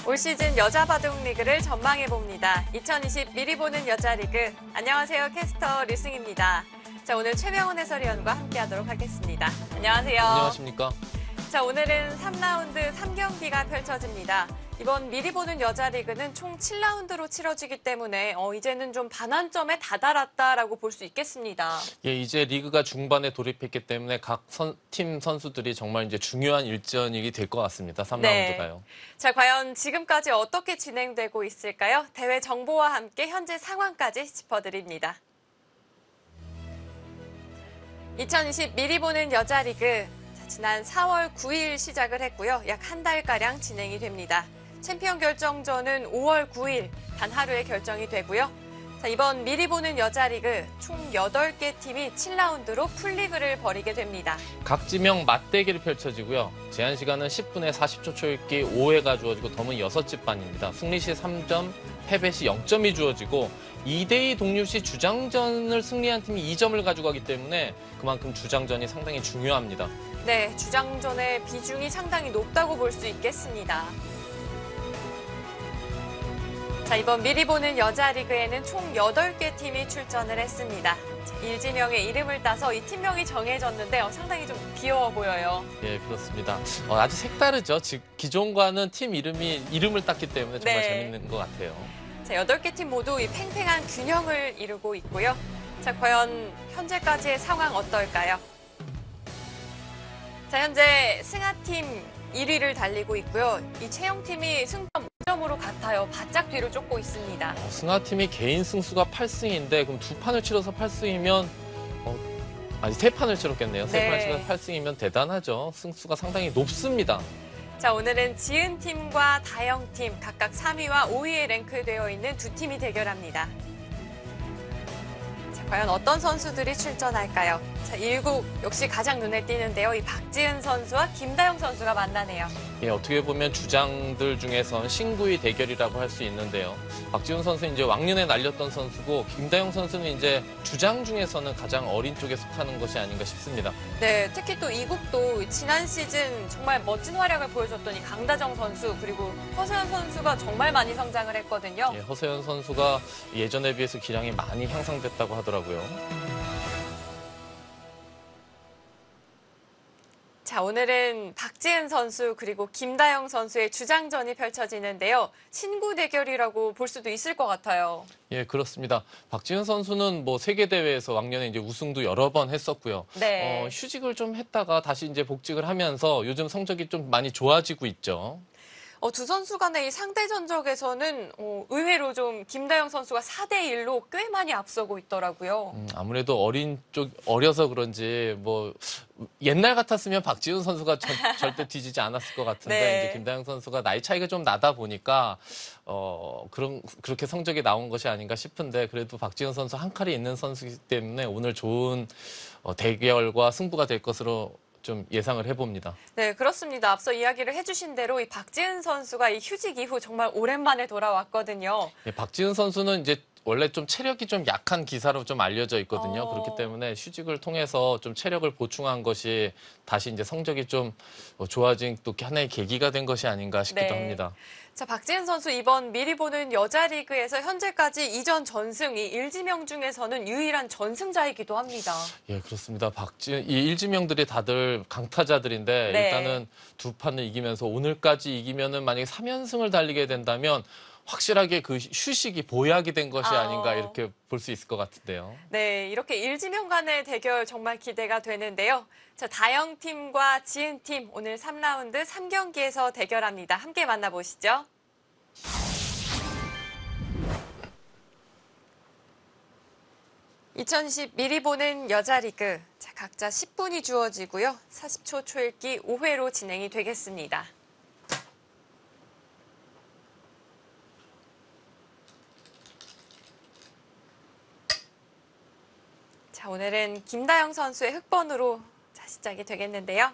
올 시즌 여자 바둑 리그를 전망해봅니다. 2020 미리 보는 여자 리그. 안녕하세요. 캐스터 류승입니다. 자, 오늘 최명훈 해설위원과 함께하도록 하겠습니다. 안녕하세요. 안녕하십니까. 자, 오늘은 3라운드 3경기가 펼쳐집니다. 이번 미리 보는 여자 리그는 총 7라운드로 치러지기 때문에 이제는 좀 반환점에 다다랐다라고 볼 수 있겠습니다. 예, 이제 리그가 중반에 돌입했기 때문에 각 팀 선수들이 정말 이제 중요한 일전이 될 것 같습니다. 3라운드가요. 네. 자, 과연 지금까지 어떻게 진행되고 있을까요? 대회 정보와 함께 현재 상황까지 짚어드립니다. 2020 미리 보는 여자 리그. 지난 4월 9일 시작을 했고요. 약 한 달가량 진행이 됩니다. 챔피언 결정전은 5월 9일 단 하루에 결정이 되고요. 자, 이번 미리 보는 여자 리그 총 8개 팀이 7라운드로 풀리그를 벌이게 됩니다. 각 지명 맞대결이 펼쳐지고요. 제한 시간은 10분에 40초 초읽기 5회가 주어지고 덤은 6집반입니다. 승리 시 3점, 패배 시 0점이 주어지고 2대2 동률 시 주장전을 승리한 팀이 2점을 가져가기 때문에 그만큼 주장전이 상당히 중요합니다. 네, 주장전의 비중이 상당히 높다고 볼 수 있겠습니다. 자, 이번 미리 보는 여자 리그에는 총 8개 팀이 출전을 했습니다. 일지명의 이름을 따서 이 팀명이 정해졌는데 상당히 좀 귀여워 보여요. 예, 그렇습니다. 아주 색다르죠. 기존과는 팀 이름을 땄기 때문에 정말 네. 재밌는 것 같아요. 자, 8개 팀 모두 이 팽팽한 균형을 이루고 있고요. 자, 과연 현재까지의 상황 어떨까요? 자, 현재 승하팀 1위를 달리고 있고요. 이 채영팀이 승점 5점으로 같아요. 바짝 뒤로 쫓고 있습니다. 승하팀이 개인 승수가 8승인데 그럼 2판을 치러서 8승이면 아니 3판을 치렀겠네요. 네. 3판을 치러서 8승이면 대단하죠. 승수가 상당히 높습니다. 자, 오늘은 지은팀과 다영팀 각각 3위와 5위에 랭크되어 있는 두 팀이 대결합니다. 자, 과연 어떤 선수들이 출전할까요? 자, 1국 역시 가장 눈에 띄는데요. 이 박지은 선수와 김다영 선수가 만나네요. 예, 어떻게 보면 주장들 중에선 신구위 대결이라고 할 수 있는데요. 박지훈 선수는 이제 왕년에 날렸던 선수고 김다영 선수는 이제 주장 중에서는 가장 어린 쪽에 속하는 것이 아닌가 싶습니다. 네, 특히 또 이국도 지난 시즌 정말 멋진 활약을 보여줬던 이 강다정 선수 그리고 허세현 선수가 정말 많이 성장을 했거든요. 예, 허세현 선수가 예전에 비해서 기량이 많이 향상됐다고 하더라고요. 자, 오늘은 박지은 선수 그리고 김다영 선수의 주장전이 펼쳐지는데요. 신구 대결이라고 볼 수도 있을 것 같아요. 예, 그렇습니다. 박지은 선수는 뭐 세계대회에서 왕년에 이제 우승도 여러 번 했었고요. 네. 휴직을 좀 했다가 다시 이제 복직을 하면서 요즘 성적이 좀 많이 좋아지고 있죠. 두 선수 간의 이 상대 전적에서는 의외로 좀 김다영 선수가 4대1로 꽤 많이 앞서고 있더라고요. 아무래도 어려서 그런지 뭐 옛날 같았으면 박지훈 선수가 절대 뒤지지 않았을 것 같은데 네. 이제 김다영 선수가 나이 차이가 좀 나다 보니까 그렇게 성적이 나온 것이 아닌가 싶은데 그래도 박지훈 선수 한 칼이 있는 선수이기 때문에 오늘 좋은 대결과 승부가 될 것으로 좀 예상을 해봅니다. 네, 그렇습니다. 앞서 이야기를 해주신 대로 이 박지은 선수가 이 휴직 이후 정말 오랜만에 돌아왔거든요. 예, 박지훈 선수는 이제 원래 좀 체력이 좀 약한 기사로 좀 알려져 있거든요. 그렇기 때문에 휴직을 통해서 좀 체력을 보충한 것이 다시 이제 성적이 좀 좋아진 또 하나의 계기가 된 것이 아닌가 싶기도 네. 합니다. 자, 박지은 선수 이번 미리 보는 여자 리그에서 현재까지 이전 전승, 이 일지명 중에서는 유일한 전승자이기도 합니다. 예, 그렇습니다. 이 일지명들이 다들 강타자들인데 네. 일단은 두 판을 이기면서 오늘까지 이기면은 만약에 3연승을 달리게 된다면 확실하게 그 휴식이 보약이 된 것이 아닌가 이렇게 볼 수 있을 것 같은데요. 네, 이렇게 일지명 간의 대결 정말 기대가 되는데요. 자, 다영팀과 지은팀 오늘 3라운드 3경기에서 대결합니다. 함께 만나보시죠. (2020) 미리 보는 여자 리그. 자, 각자 10분이 주어지고요. 40초 초읽기 5회로 진행이 되겠습니다. 자, 오늘은 김다영 선수의 흑번으로 시작이 되겠는데요.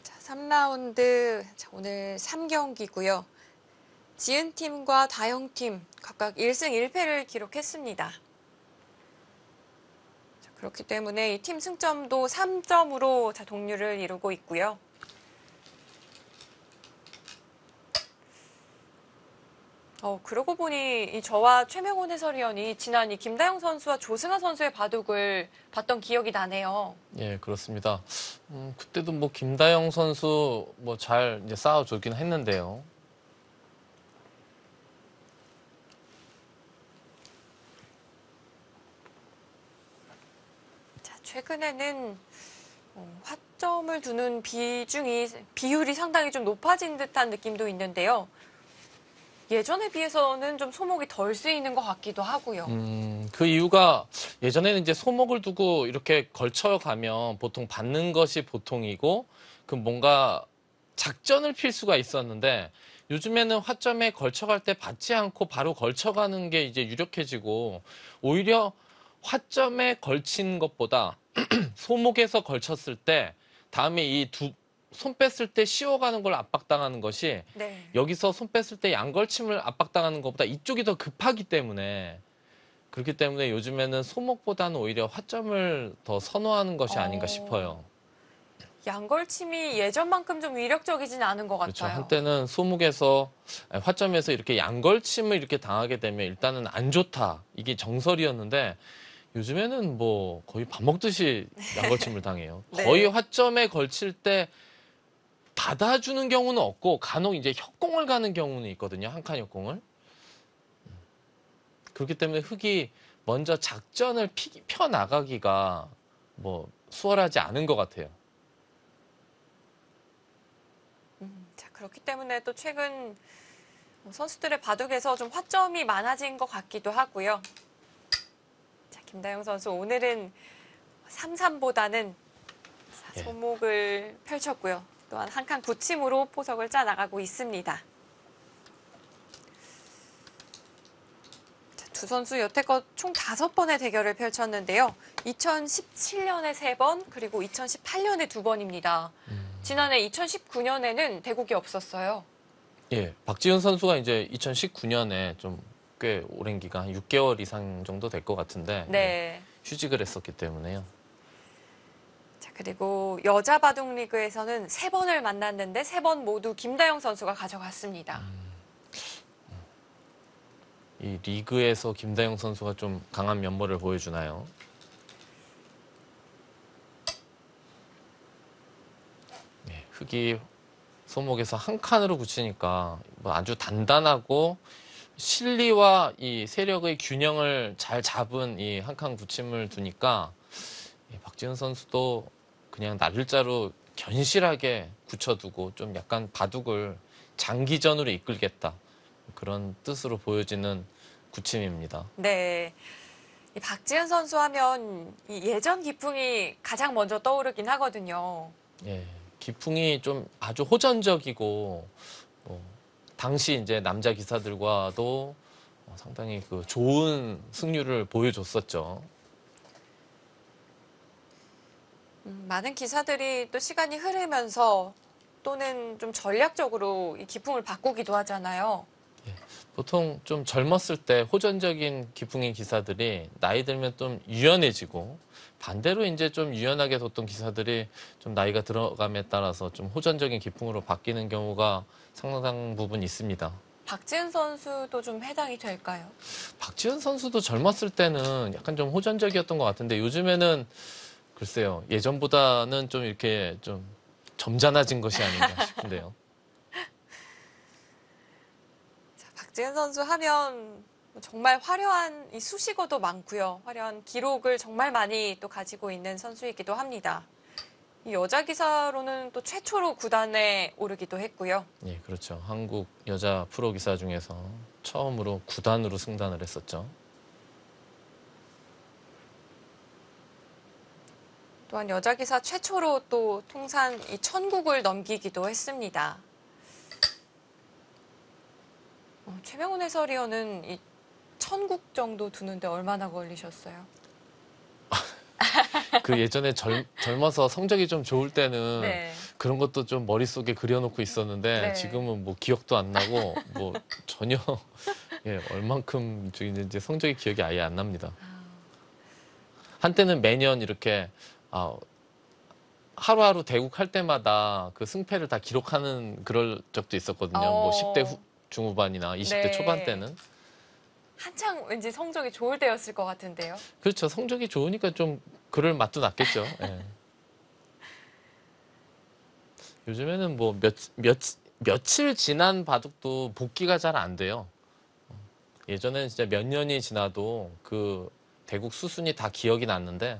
자, 3라운드 오늘 3경기고요. 지은팀과 다영팀 각각 1승 1패를 기록했습니다. 그렇기 때문에 이 팀 승점도 3점으로 자, 동률을 이루고 있고요. 그러고 보니 이 저와 최명훈 해설위원이 지난 이 김다영 선수와 조승아 선수의 바둑을 봤던 기억이 나네요. 예, 그렇습니다. 그때도 뭐 김다영 선수 뭐 잘 이제 싸워주긴 했는데요. 자, 최근에는 화점을 두는 비율이 상당히 좀 높아진 듯한 느낌도 있는데요. 예전에 비해서는 좀 소목이 덜 쓰이는 것 같기도 하고요. 그 이유가 예전에는 이제 소목을 두고 이렇게 걸쳐가면 보통 받는 것이 보통이고 그 뭔가 작전을 필 수가 있었는데 요즘에는 화점에 걸쳐갈 때 받지 않고 바로 걸쳐가는 게 이제 유력해지고 오히려 화점에 걸친 것보다 소목에서 걸쳤을 때 다음에 이 손 뺐을 때 씌워가는 걸 압박당하는 것이 네. 여기서 손 뺐을 때 양걸침을 압박당하는 것보다 이쪽이 더 급하기 때문에 그렇기 때문에 요즘에는 소목보다는 오히려 화점을 더 선호하는 것이 아닌가 싶어요. 양걸침이 예전만큼 좀 위력적이진 않은 것 그렇죠. 같아요. 한때는 화점에서 이렇게 양걸침을 이렇게 당하게 되면 일단은 안 좋다. 이게 정설이었는데 요즘에는 뭐 거의 밥 먹듯이 양걸침을 당해요. 네. 거의 화점에 걸칠 때 닫아주는 경우는 없고 간혹 이제 협공을 가는 경우는 있거든요. 한 칸 협공을. 그렇기 때문에 흙이 먼저 작전을 펴 나가기가 뭐 수월하지 않은 것 같아요. 자, 그렇기 때문에 또 최근 선수들의 바둑에서 좀 화점이 많아진 것 같기도 하고요. 자, 김다영 선수 오늘은 3-3보다는 예. 소목을 펼쳤고요. 또한 한 칸 굳힘으로 포석을 짜 나가고 있습니다. 자, 두 선수 여태껏 총 5번의 대결을 펼쳤는데요. 2017년에 3번, 그리고 2018년에 2번입니다. 지난해 2019년에는 대국이 없었어요. 예, 박지훈 선수가 이제 2019년에 좀 꽤 오랜 기간, 한 6개월 이상 정도 될 것 같은데 네. 휴직을 했었기 때문에요. 자, 그리고 여자 바둑 리그에서는 3번을 만났는데 3번 모두 김다영 선수가 가져갔습니다. 이 리그에서 김다영 선수가 좀 강한 면모를 보여주나요? 네, 흙이 소목에서 한 칸으로 붙이니까 뭐 아주 단단하고 실리와 이 세력의 균형을 잘 잡은 이 한 칸 붙임을 두니까 박지훈 선수도 그냥 날일자로 견실하게 굳혀두고 좀 약간 바둑을 장기전으로 이끌겠다. 그런 뜻으로 보여지는 굳힘입니다. 네. 이 박지은 선수 하면 이 예전 기풍이 가장 먼저 떠오르긴 하거든요. 예, 기풍이 좀 아주 호전적이고 당시 이제 남자 기사들과도 상당히 그 좋은 승률을 보여줬었죠. 많은 기사들이 또 시간이 흐르면서 또는 좀 전략적으로 이 기풍을 바꾸기도 하잖아요. 보통 좀 젊었을 때 호전적인 기풍인 기사들이 나이 들면 좀 유연해지고 반대로 이제 좀 유연하게 뒀던 기사들이 좀 나이가 들어감에 따라서 좀 호전적인 기풍으로 바뀌는 경우가 상당 부분 있습니다. 박지은 선수도 좀 해당이 될까요? 박지훈 선수도 젊었을 때는 약간 좀 호전적이었던 것 같은데 요즘에는 글쎄요, 예전보다는 좀 이렇게 좀 점잖아진 것이 아닌가 싶은데요. 자, 박지은 선수 하면 정말 화려한 이 수식어도 많고요. 화려한 기록을 정말 많이 또 가지고 있는 선수이기도 합니다. 이 여자 기사로는 또 최초로 구단에 오르기도 했고요. 예, 그렇죠. 한국 여자 프로 기사 중에서 처음으로 9단으로 승단을 했었죠. 또한 여자 기사 최초로 또 통산 이 1000국을 넘기기도 했습니다. 최명훈 해설위원은 이 1000국 정도 두는데 얼마나 걸리셨어요? 그 예전에 젊어서 성적이 좀 좋을 때는 네. 그런 것도 좀 머릿속에 그려놓고 있었는데 네. 지금은 뭐 기억도 안 나고 뭐 전혀 예, 얼만큼 있는지 성적이 기억이 아예 안 납니다. 한때는 매년 이렇게 하루하루 대국할 때마다 그 승패를 다 기록하는 그럴 적도 있었거든요. 뭐 10대 중후반이나 20대 초반 네. 때는. 한창 왠지 성적이 좋을 때였을 것 같은데요. 그렇죠. 성적이 좋으니까 좀 그럴 맛도 났겠죠. 예. 요즘에는 뭐 며칠 지난 바둑도 복귀가 잘 안 돼요. 예전에는 진짜 몇 년이 지나도 그 대국 수순이 다 기억이 났는데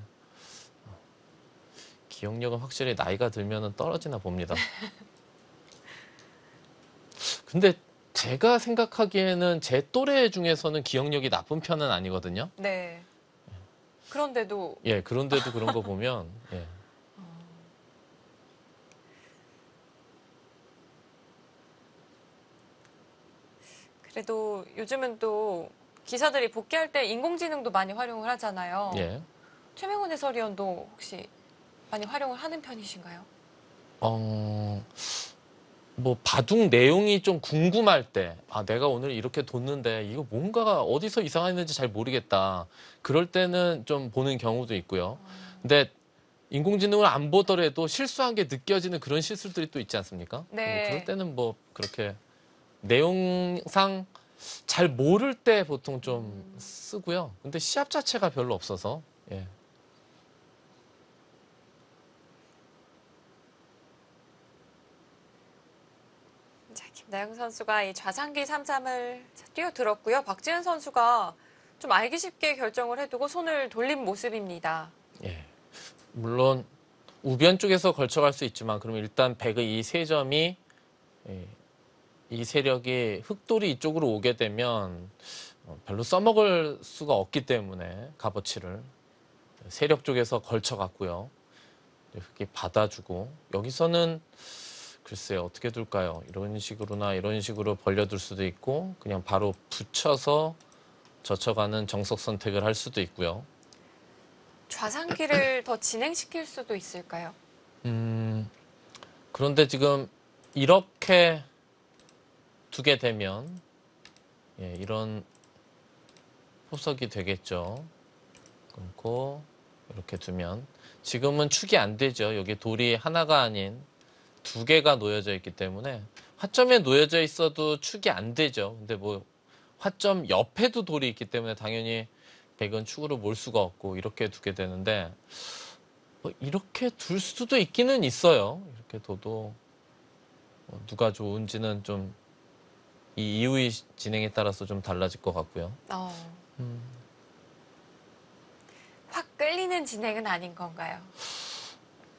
기억력은 확실히 나이가 들면은 떨어지나 봅니다. 근데 제가 생각하기에는 제 또래 중에서는 기억력이 나쁜 편은 아니거든요. 네. 그런데도 예, 그런데도 그런 거 보면 예. 그래도 요즘은 또 기사들이 복귀할 때 인공지능도 많이 활용을 하잖아요. 예. 최명훈 해설위원도 혹시 많이 활용을 하는 편이신가요? 뭐 바둑 내용이 좀 궁금할 때, 내가 오늘 이렇게 뒀는데 이거 뭔가가 어디서 이상했는지 잘 모르겠다. 그럴 때는 좀 보는 경우도 있고요. 근데 인공지능을 안 보더라도 실수한 게 느껴지는 그런 실수들이 또 있지 않습니까? 네. 뭐 그럴 때는 뭐 그렇게 내용상 잘 모를 때 보통 좀 쓰고요. 근데 시합 자체가 별로 없어서, 예. 자, 김나영 선수가 이 좌상기 3삼을 뛰어들었고요. 박지은 선수가 좀 알기 쉽게 결정을 해두고 손을 돌린 모습입니다. 예. 물론 우변 쪽에서 걸쳐갈 수 있지만 그러면 일단 백의 이 세 점이 이 세력이 흑돌이 이쪽으로 오게 되면 별로 써먹을 수가 없기 때문에 값어치를 세력 쪽에서 걸쳐갔고요. 흑이 받아주고 여기서는 글쎄요 어떻게 둘까요? 이런 식으로나 이런 식으로 벌려둘 수도 있고 그냥 바로 붙여서 젖혀가는 정석 선택을 할 수도 있고요. 좌상기를 더 진행시킬 수도 있을까요? 그런데 지금 이렇게 두게 되면 이런 포석이 되겠죠. 끊고 이렇게 두면 지금은 축이 안 되죠. 여기 돌이 하나가 아닌 두 개가 놓여져 있기 때문에 화점에 놓여져 있어도 축이 안 되죠. 근데 뭐 화점 옆에도 돌이 있기 때문에 당연히 백은 축으로 몰 수가 없고 이렇게 두게 되는데 뭐 이렇게 둘 수도 있기는 있어요. 이렇게 둬도 누가 좋은지는 좀 이 이후의 진행에 따라서 좀 달라질 것 같고요. 확 끌리는 진행은 아닌 건가요?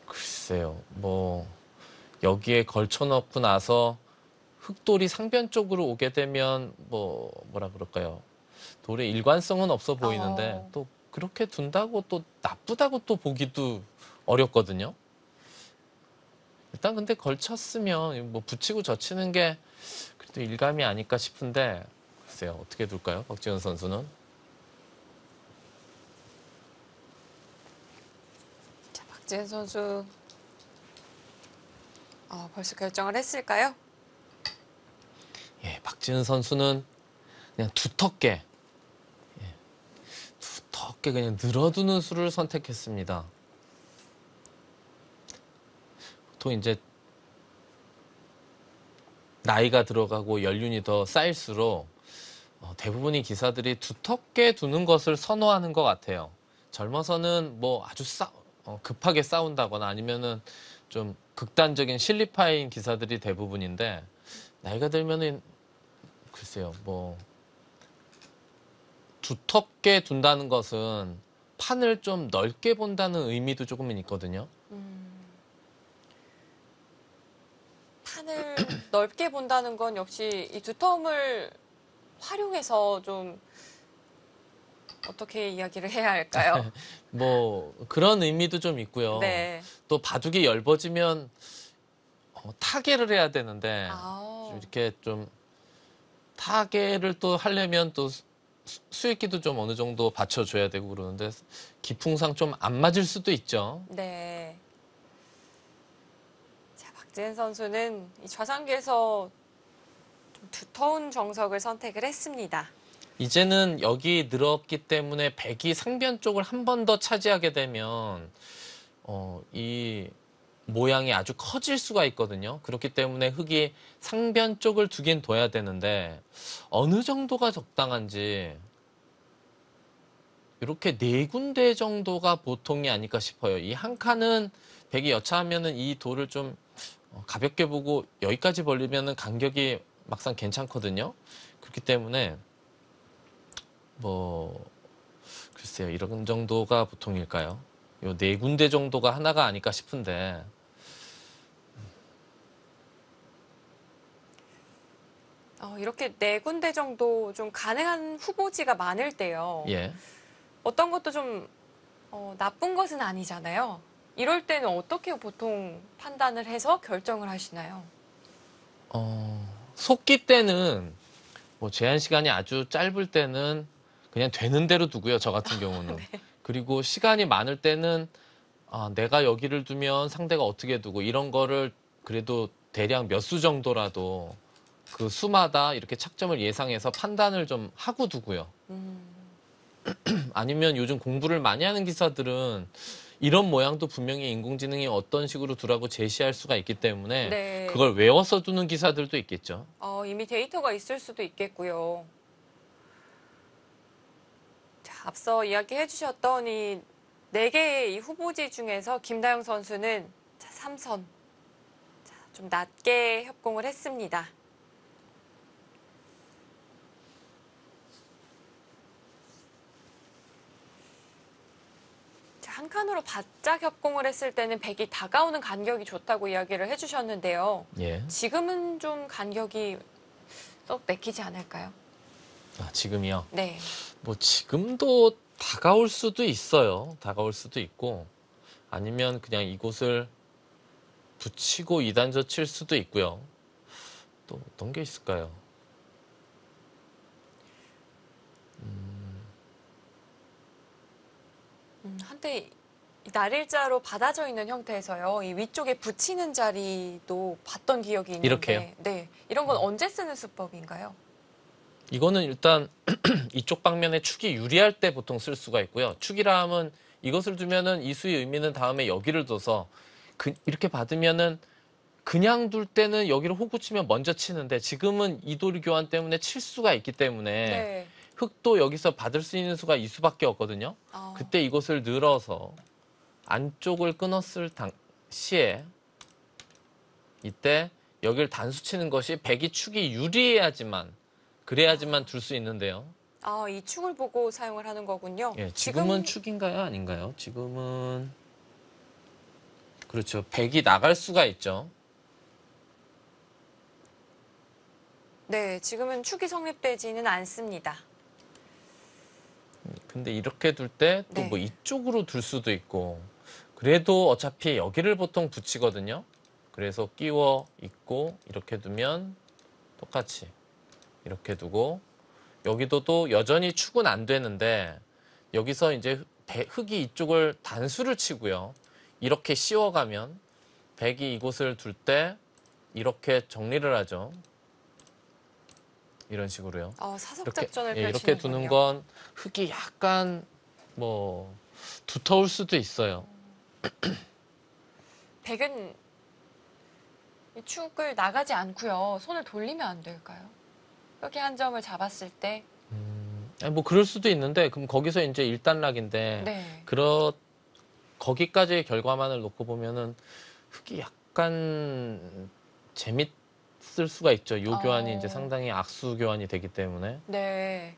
글쎄요. 뭐 여기에 걸쳐놓고 나서 흑돌이 상변 쪽으로 오게 되면 뭐라 그럴까요? 돌의 일관성은 없어 보이는데 또 그렇게 둔다고 또 나쁘다고 또 보기도 어렵거든요. 일단 근데 걸쳤으면 뭐 붙이고 젖히는 게 그래도 일감이 아닐까 싶은데 글쎄요. 어떻게 둘까요? 박지훈 선수는. 자, 박지은 선수 벌써 결정을 했을까요? 예, 박지훈 선수는 그냥 두텁게 그냥 늘어두는 수를 선택했습니다. 보통 이제 나이가 들어가고 연륜이 더 쌓일수록 대부분의 기사들이 두텁게 두는 것을 선호하는 것 같아요. 젊어서는 뭐 아주 급하게 싸운다거나 아니면은 좀 극단적인 실리파인 기사들이 대부분인데 나이가 들면은 글쎄요 뭐 두텁게 둔다는 것은 판을 좀 넓게 본다는 의미도 조금은 있거든요. 판을 넓게 본다는 건 역시 이 두터움을 활용해서 좀 어떻게 이야기를 해야 할까요? 뭐 그런 의미도 좀 있고요. 네. 또 바둑이 엷어지면 타개를 해야 되는데 이렇게 좀 타개를 또 하려면 또 수익기도 좀 어느 정도 받쳐줘야 되고 그러는데 기풍상 좀 안 맞을 수도 있죠. 네. 자, 박지은 선수는 이 좌상기에서 좀 두터운 정석을 선택을 했습니다. 이제는 여기 늘었기 때문에 백이 상변 쪽을 한 번 더 차지하게 되면 이 모양이 아주 커질 수가 있거든요. 그렇기 때문에 흙이 상변 쪽을 두긴 둬야 되는데 어느 정도가 적당한지 이렇게 네 군데 정도가 보통이 아닐까 싶어요. 이 한 칸은 백이 여차하면은 이 돌을 좀 가볍게 보고 여기까지 벌리면은 간격이 막상 괜찮거든요. 그렇기 때문에 뭐 글쎄요, 이런 정도가 보통일까요? 요 네 군데 정도가 하나가 아닐까 싶은데. 이렇게 네 군데 정도 좀 가능한 후보지가 많을 때요. 예. 어떤 것도 좀 나쁜 것은 아니잖아요. 이럴 때는 어떻게 보통 판단을 해서 결정을 하시나요? 속기 때는 뭐 제한 시간이 아주 짧을 때는 그냥 되는 대로 두고요. 저 같은 경우는. 네. 그리고 시간이 많을 때는 내가 여기를 두면 상대가 어떻게 두고 이런 거를 그래도 대략 몇 수 정도라도 그 수마다 이렇게 착점을 예상해서 판단을 좀 하고 두고요. 아니면 요즘 공부를 많이 하는 기사들은 이런 모양도 분명히 인공지능이 어떤 식으로 두라고 제시할 수가 있기 때문에 네. 그걸 외워서 두는 기사들도 있겠죠. 이미 데이터가 있을 수도 있겠고요. 자, 앞서 이야기해 주셨던 이 4개의 이 후보지 중에서 김다영 선수는 3선. 좀 낮게 협공을 했습니다. 한 칸으로 바짝 협공을 했을 때는 백이 다가오는 간격이 좋다고 이야기를 해주셨는데요. 예. 지금은 좀 간격이 썩 내키지 않을까요? 지금이요? 네. 뭐 지금도 다가올 수도 있어요. 다가올 수도 있고 아니면 그냥 이곳을 붙이고 2단저 칠 수도 있고요. 또 어떤 게 있을까요? 한때 이 날일자로 받아져 있는 형태에서요. 이 위쪽에 붙이는 자리도 봤던 기억이 있는데. 이렇게요? 네. 이런 건 언제 쓰는 수법인가요? 이거는 일단 이쪽 방면에 축이 유리할 때 보통 쓸 수가 있고요. 축이라 하면 이것을 두면은 이 수의 의미는 다음에 여기를 둬서 이렇게 받으면은 그냥 둘 때는 여기를 호구 치면 먼저 치는데 지금은 이도리 교환 때문에 칠 수가 있기 때문에 네. 흙도 여기서 받을 수 있는 수가 이 수밖에 없거든요. 그때 이것을 늘어서 안쪽을 끊었을 당시에 이때 여기를 단수 치는 것이 백이 축이 유리해야지만 그래야지만 둘 수 있는데요. 이 축을 보고 사용을 하는 거군요. 예, 지금은 축인가요? 아닌가요? 지금은 그렇죠. 백이 나갈 수가 있죠. 네, 지금은 축이 성립되지는 않습니다. 근데 이렇게 둘 때 또 뭐 네. 이쪽으로 둘 수도 있고 그래도 어차피 여기를 보통 붙이거든요. 그래서 끼워 있고 이렇게 두면 똑같이 이렇게 두고 여기도 또 여전히 축은 안 되는데 여기서 이제 흙이 이쪽을 단수를 치고요. 이렇게 씌워가면 백이 이곳을 둘 때 이렇게 정리를 하죠. 이런 식으로요. 사석작전을 이렇게 펼치는군요. 두는 건 흙이 약간 뭐 두터울 수도 있어요. 백은 이 축을 나가지 않고요. 손을 돌리면 안 될까요? 여기 한 점을 잡았을 때. 뭐 그럴 수도 있는데 그럼 거기서 이제 일단락인데 네. 거기까지의 결과만을 놓고 보면은 흙이 약간 재밌을 수가 있죠. 요 교환이 이제 상당히 악수 교환이 되기 때문에. 네.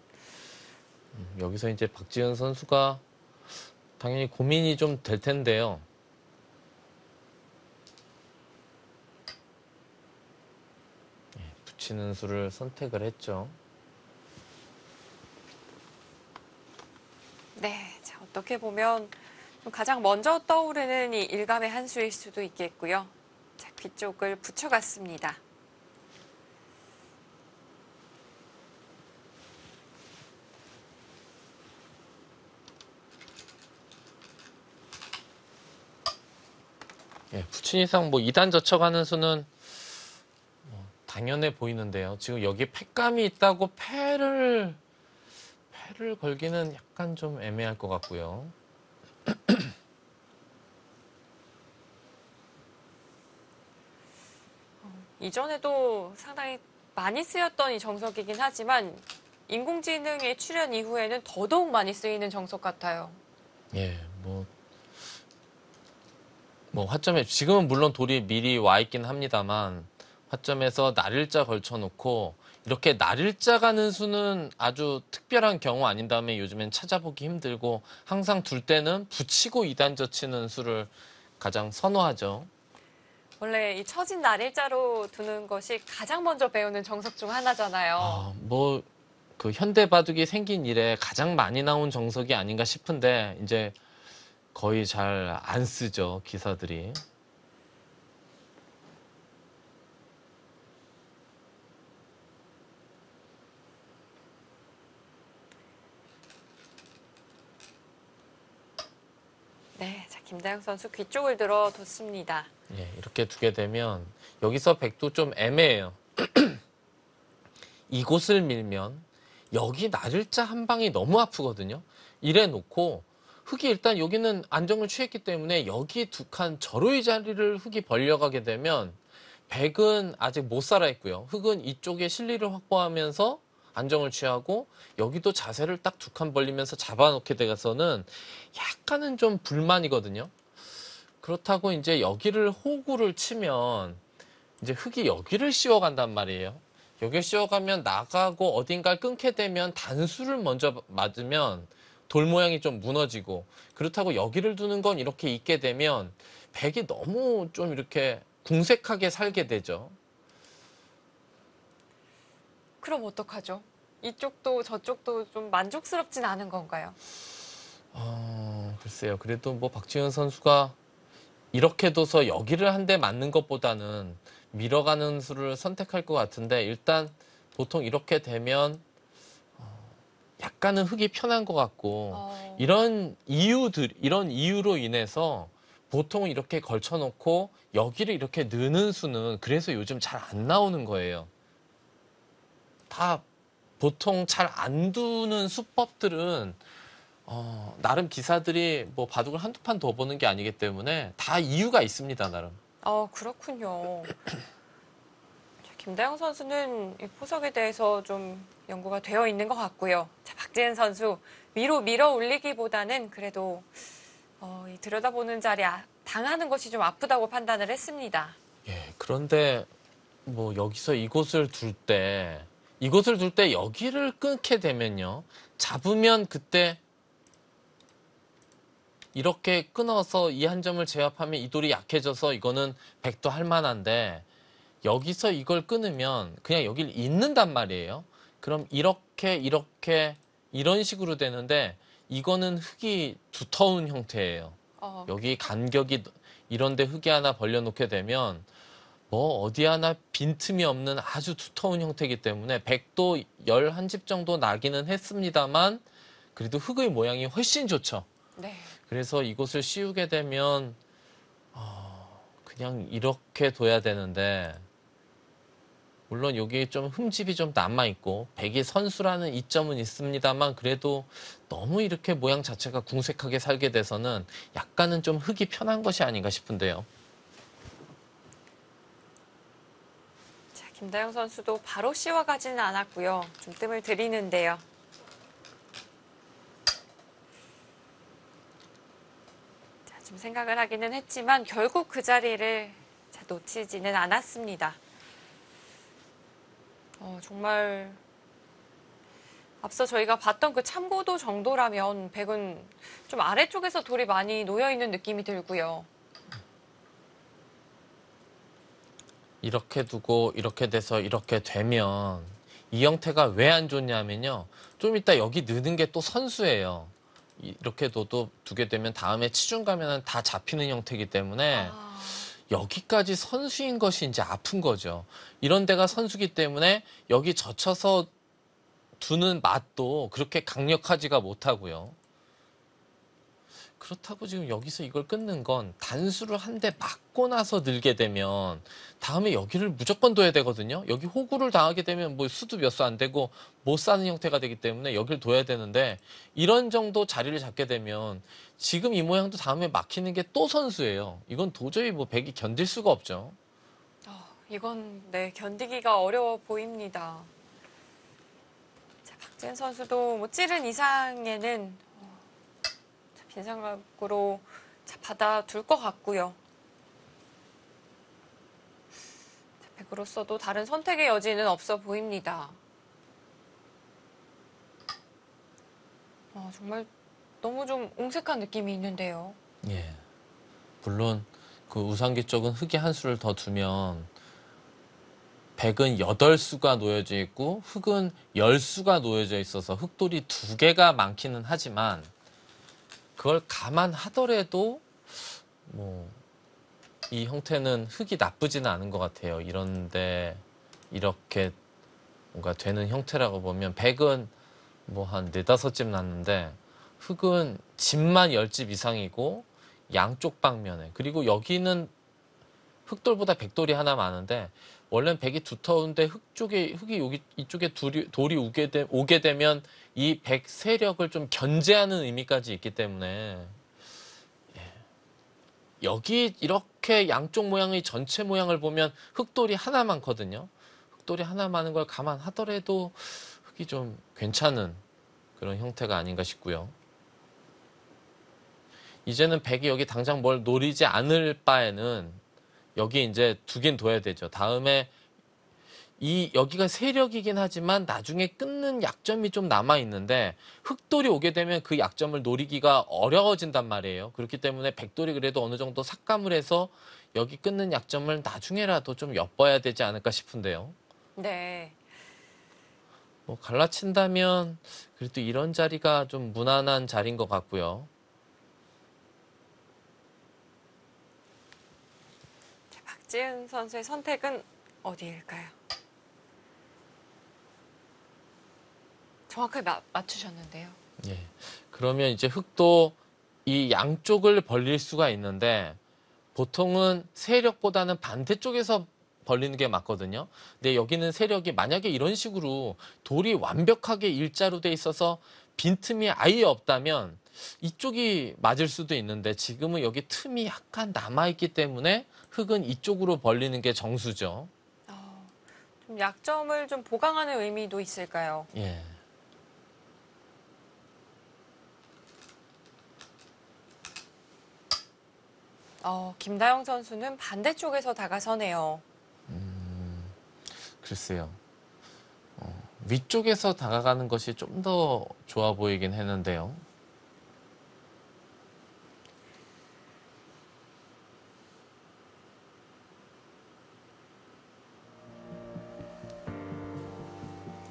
여기서 이제 박지은 선수가 당연히 고민이 좀 될 텐데요. 붙이는 수를 선택을 했죠. 네. 자, 어떻게 보면 가장 먼저 떠오르는 이 일감의 한 수일 수도 있겠고요. 자, 귀 쪽을 붙여갔습니다. 붙인 이상 뭐 2단 젖혀가는 수는 당연해 보이는데요. 지금 여기 패감이 있다고 패를 패를 걸기는 약간 좀 애매할 것 같고요. 이전에도 상당히 많이 쓰였던 이 정석이긴 하지만 인공지능의 출현 이후에는 더더욱 많이 쓰이는 정석 같아요. 예, 뭐 화점에 지금은 물론 돌이 미리 와 있긴 합니다만 화점에서 날일자 걸쳐놓고 이렇게 날일자 가는 수는 아주 특별한 경우 아닌 다음에 요즘엔 찾아보기 힘들고 항상 둘 때는 붙이고 2단 젖히는 수를 가장 선호하죠. 원래 이 처진 날일자로 두는 것이 가장 먼저 배우는 정석 중 하나잖아요. 그 현대 바둑이 생긴 이래 가장 많이 나온 정석이 아닌가 싶은데 이제 거의 잘 안 쓰죠, 기사들이. 네, 자, 김다영 선수 귀 쪽을 들어뒀습니다. 예, 이렇게 두게 되면 여기서 백도 좀 애매해요. 이곳을 밀면 여기 날일자 한 방이 너무 아프거든요. 이래 놓고 흑이 일단 여기는 안정을 취했기 때문에 여기 두 칸 절호의 자리를 흑이 벌려가게 되면 백은 아직 못 살아있고요. 흑은 이쪽에 실리를 확보하면서 안정을 취하고 여기도 자세를 딱 두 칸 벌리면서 잡아놓게 돼서는 약간은 좀 불만이거든요. 그렇다고 이제 여기를 호구를 치면 이제 흑이 여기를 씌워간단 말이에요. 여기를 씌워가면 나가고 어딘가를 끊게 되면 단수를 먼저 맞으면 돌 모양이 좀 무너지고 그렇다고 여기를 두는 건 이렇게 있게 되면 백이 너무 좀 이렇게 궁색하게 살게 되죠. 그럼 어떡하죠? 이쪽도 저쪽도 좀 만족스럽진 않은 건가요? 글쎄요. 그래도 뭐 박지현 선수가 이렇게 둬서 여기를 한 대 맞는 것보다는 밀어가는 수를 선택할 것 같은데 일단 보통 이렇게 되면 약간은 흙이 편한 것 같고 이런 이유로 인해서 보통은 이렇게 걸쳐놓고 여기를 이렇게 느는 수는 그래서 요즘 잘 안 나오는 거예요. 다 보통 잘 안 두는 수법들은 나름 기사들이 뭐 바둑을 한두 판 더 보는 게 아니기 때문에 다 이유가 있습니다, 나름. 그렇군요. 자, 김다영 선수는 이 포석에 대해서 좀 연구가 되어 있는 것 같고요. 자, 박지은 선수 위로 밀어 올리기보다는 그래도 이 들여다보는 자리 당하는 것이 좀 아프다고 판단을 했습니다. 예, 그런데 뭐 여기서 이곳을 둘 때 여기를 끊게 되면요. 잡으면 그때 이렇게 끊어서 이 한 점을 제압하면 이 돌이 약해져서 이거는 백도 할 만한데 여기서 이걸 끊으면 그냥 여기를 잇는단 말이에요. 그럼 이렇게 이런 식으로 되는데 이거는 흙이 두터운 형태예요. 여기 간격이 이런데 흙이 하나 벌려놓게 되면 뭐 어디 하나 빈틈이 없는 아주 두터운 형태이기 때문에 백도 11집 정도 나기는 했습니다만 그래도 흙의 모양이 훨씬 좋죠. 네. 그래서 이곳을 씌우게 되면 그냥 이렇게 둬야 되는데 물론 여기 좀 흠집이 좀 남아있고 백이 선수라는 이점은 있습니다만 그래도 너무 이렇게 모양 자체가 궁색하게 살게 돼서는 약간은 좀 흙이 편한 것이 아닌가 싶은데요. 자, 김다영 선수도 바로 씌워가지는 않았고요. 좀 뜸을 들이는데요. 자, 좀 생각을 하기는 했지만 결국 그 자리를 놓치지는 않았습니다. 정말 앞서 저희가 봤던 그 참고도 정도라면 백은 좀 아래쪽에서 돌이 많이 놓여있는 느낌이 들고요. 이렇게 두고 이렇게 돼서 이렇게 되면 이 형태가 왜 안 좋냐면요. 좀 이따 여기 느는 게 또 선수예요. 이렇게 둬도 두게 되면 다음에 치중 가면은 다 잡히는 형태이기 때문에 여기까지 선수인 것이 이제 아픈 거죠. 이런 데가 선수기 때문에 여기 젖혀서 두는 맛도 그렇게 강력하지가 못하고요. 그렇다고 지금 여기서 이걸 끊는 건 단수를 한 대 맞고 나서 늘게 되면 다음에 여기를 무조건 둬야 되거든요. 여기 호구를 당하게 되면 뭐 수도 몇 수 안 되고 못 사는 형태가 되기 때문에 여기를 둬야 되는데 이런 정도 자리를 잡게 되면 지금 이 모양도 다음에 막히는 게 또 선수예요. 이건 도저히 뭐 백이 견딜 수가 없죠. 이건 네, 견디기가 어려워 보입니다. 자, 박지은 선수도 뭐 찌른 이상에는 빈상각으로 받아둘 것 같고요. 백으로서도 다른 선택의 여지는 없어 보입니다. 정말 너무 좀 옹색한 느낌이 있는데요. 예. 물론 그 우상기 쪽은 흑이 한 수를 더 두면 백은 8수가 놓여져 있고 흑은 10수가 놓여져 있어서 흑돌이 2개가 많기는 하지만 그걸 감안하더라도 뭐 이 형태는 흑이 나쁘지는 않은 것 같아요. 이런데 이렇게 뭔가 되는 형태라고 보면 백은 뭐 한 4, 5집 났는데 흑은 집만 10집 이상이고 양쪽 방면에 그리고 여기는 흑돌보다 백돌이 하나 많은데 원래는 백이 두터운데 흑이 여기 이쪽에 돌이 오게 되면 이 백 세력을 좀 견제하는 의미까지 있기 때문에 여기 이렇게 양쪽 모양의 전체 모양을 보면 흑돌이 하나 많거든요. 흑돌이 하나 많은 걸 감안하더라도 흑이 좀 괜찮은 그런 형태가 아닌가 싶고요. 이제는 백이 여기 당장 뭘 노리지 않을 바에는 여기 이제 두긴 둬야 되죠. 다음에 여기가 세력이긴 하지만 나중에 끊는 약점이 좀 남아 있는데 흑돌이 오게 되면 그 약점을 노리기가 어려워진단 말이에요. 그렇기 때문에 백돌이 그래도 어느 정도 삭감을 해서 여기 끊는 약점을 나중에라도 좀 엿봐야 되지 않을까 싶은데요. 네. 뭐 갈라친다면 그래도 이런 자리가 좀 무난한 자리인 것 같고요. 자, 박지은 선수의 선택은 어디일까요? 정확하게 맞추셨는데요. 예. 그러면 이제 흑도 이 양쪽을 벌릴 수가 있는데 보통은 세력보다는 반대쪽에서 벌리는 게 맞거든요. 근데 여기는 세력이 만약에 이런 식으로 돌이 완벽하게 일자로 돼 있어서 빈틈이 아예 없다면 이쪽이 맞을 수도 있는데 지금은 여기 틈이 약간 남아있기 때문에 흑은 이쪽으로 벌리는 게 정수죠. 좀 약점을 좀 보강하는 의미도 있을까요? 예. 김다영 선수는 반대쪽에서 다가서네요. 글쎄요. 위쪽에서 다가가는 것이 좀 더 좋아 보이긴 했는데요.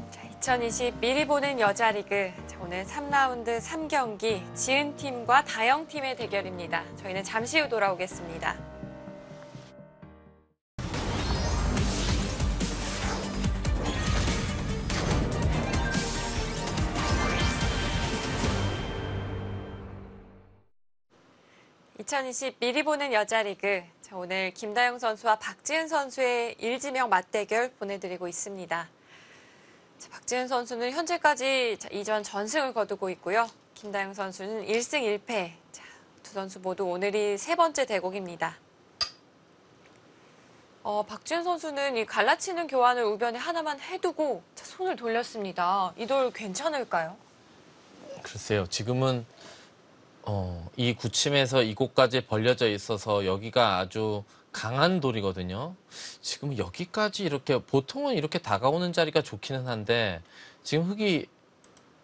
자, 2020 미리 보는 여자리그. 자, 오늘 3라운드 3경기 지은팀과 다영팀의 대결입니다. 저희는 잠시 후 돌아오겠습니다. (2020) 미리 보는 여자리그. 자, 오늘 김다영 선수와 박지은 선수의 일지명 맞대결 보내드리고 있습니다. 자, 박지은 선수는 현재까지 이전 전승을 거두고 있고요. 김다영 선수는 1승 1패. 자, 두 선수 모두 오늘이 3번째 대국입니다. 박지은 선수는 이 갈라치는 교환을 우변에 하나만 해두고 손을 돌렸습니다. 이 돌 괜찮을까요? 글쎄요. 지금은 이 구침에서 이곳까지 벌려져 있어서 여기가 아주 강한 돌이거든요. 지금 여기까지 이렇게 보통은 이렇게 다가오는 자리가 좋기는 한데 지금 흑이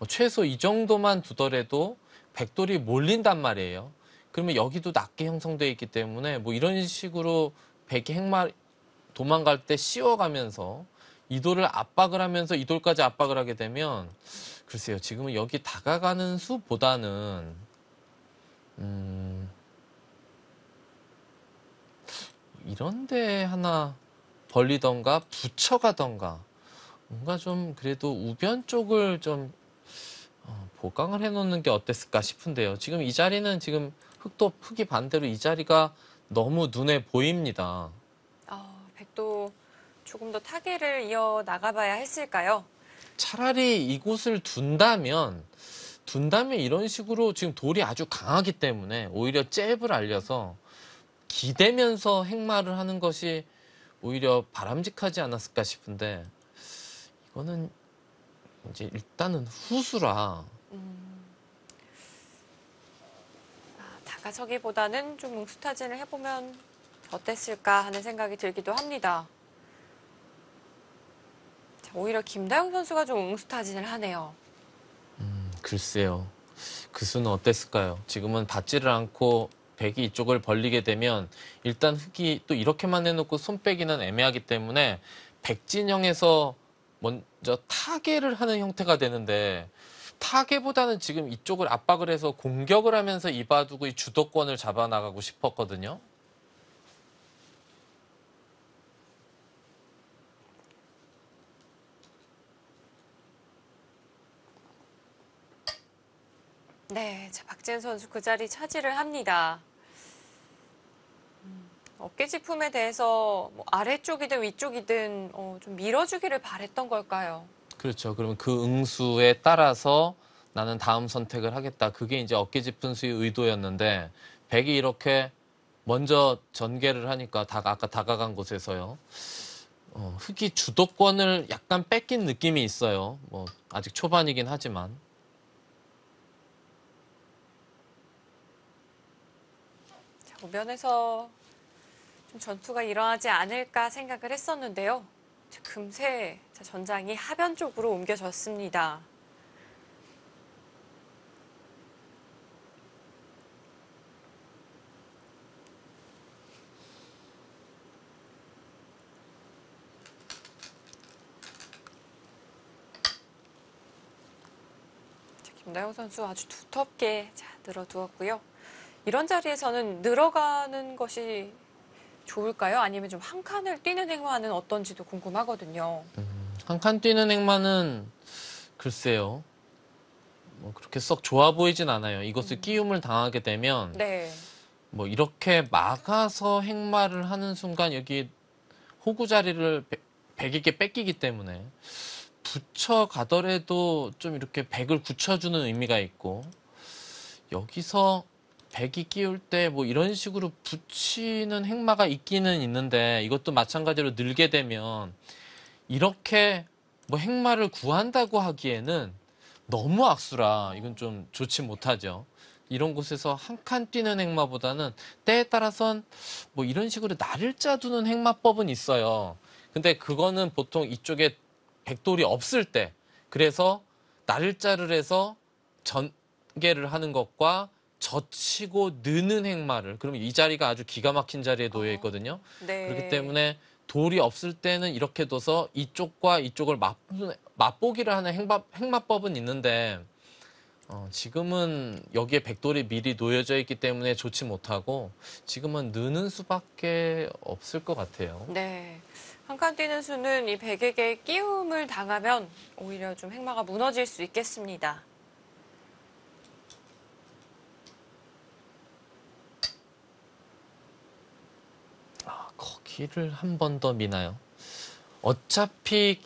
최소 이 정도만 두더라도 백돌이 몰린단 말이에요. 그러면 여기도 낮게 형성되어 있기 때문에 뭐 이런 식으로 백이 도망갈 때 씌워가면서 이 돌을 압박을 하면서 이 돌까지 압박을 하게 되면 글쎄요. 지금은 여기 다가가는 수보다는 이런데 하나 벌리던가 붙여가던가 뭔가 좀 그래도 우변 쪽을 좀 보강을 해놓는 게 어땠을까 싶은데요. 지금 이 자리는 지금 흙이 반대로 이 자리가 너무 눈에 보입니다. 백도 조금 더 타계를 이어 나가봐야 했을까요? 차라리 이곳을 둔다면 이런 식으로 지금 돌이 아주 강하기 때문에 오히려 잽을 알려서 기대면서 행마를 하는 것이 오히려 바람직하지 않았을까 싶은데 이거는 이제 일단은 후수라 다가서기보다는 좀 응수타진을 해보면 어땠을까 하는 생각이 들기도 합니다. 자, 오히려 김다영 선수가 좀 응수타진을 하네요. 글쎄요. 그 수는 어땠을까요? 지금은 받지를 않고 백이 이쪽을 벌리게 되면 일단 흙이 또 이렇게만 해놓고 손 빼기는 애매하기 때문에 백진영에서 먼저 타계를 하는 형태가 되는데 타계보다는 지금 이쪽을 압박을 해서 공격을 하면서 이 바둑의 주도권을 잡아나가고 싶었거든요. 네, 자, 박지은 선수 그 자리 차지를 합니다. 어깨지품에 대해서 뭐 아래쪽이든 위쪽이든 좀 밀어주기를 바랬던 걸까요? 그렇죠. 그러면 그 응수에 따라서 나는 다음 선택을 하겠다. 그게 이제 어깨짚은수의 의도였는데 백이 이렇게 먼저 전개를 하니까 아까 다가간 곳에서요. 흙이 주도권을 약간 뺏긴 느낌이 있어요. 뭐 아직 초반이긴 하지만. 자, 우변에서 좀 전투가 일어나지 않을까 생각을 했었는데요. 자, 금세 전장이 하변 쪽으로 옮겨졌습니다. 김다영 선수 아주 두텁게 늘어두었고요. 이런 자리에서는 늘어가는 것이 좋을까요? 아니면 좀 한 칸을 뛰는 행마는 어떤지도 궁금하거든요. 한 칸 뛰는 행마는 글쎄요. 뭐 그렇게 썩 좋아 보이진 않아요. 이것을 끼움을 당하게 되면 네. 뭐 이렇게 막아서 행마를 하는 순간 여기 호구 자리를 백에게 뺏기기 때문에 붙여가더라도 좀 이렇게 백을 굳혀주는 의미가 있고 여기서 백이 끼울 때 뭐 이런 식으로 붙이는 행마가 있기는 있는데 이것도 마찬가지로 늘게 되면 이렇게 뭐 행마를 구한다고 하기에는 너무 악수라 이건 좀 좋지 못하죠. 이런 곳에서 한 칸 뛰는 행마보다는 때에 따라선 뭐 이런 식으로 날을 짜두는 행마법은 있어요. 근데 그거는 보통 이쪽에 백돌이 없을 때 그래서 날짜를 해서 전개를 하는 것과 젖히고 느는 행마를 그러면 이 자리가 아주 기가 막힌 자리에 놓여 있거든요. 네. 그렇기 때문에 돌이 없을 때는 이렇게 둬서 이쪽과 이쪽을 맛보기를 하는 행마법은 있는데 지금은 여기에 백돌이 미리 놓여져 있기 때문에 좋지 못하고 지금은 느는 수밖에 없을 것 같아요. 네. 한 칸 뛰는 수는 이 백에게 끼움을 당하면 오히려 좀 행마가 무너질 수 있겠습니다. 거기를 한 번 더 미나요? 어차피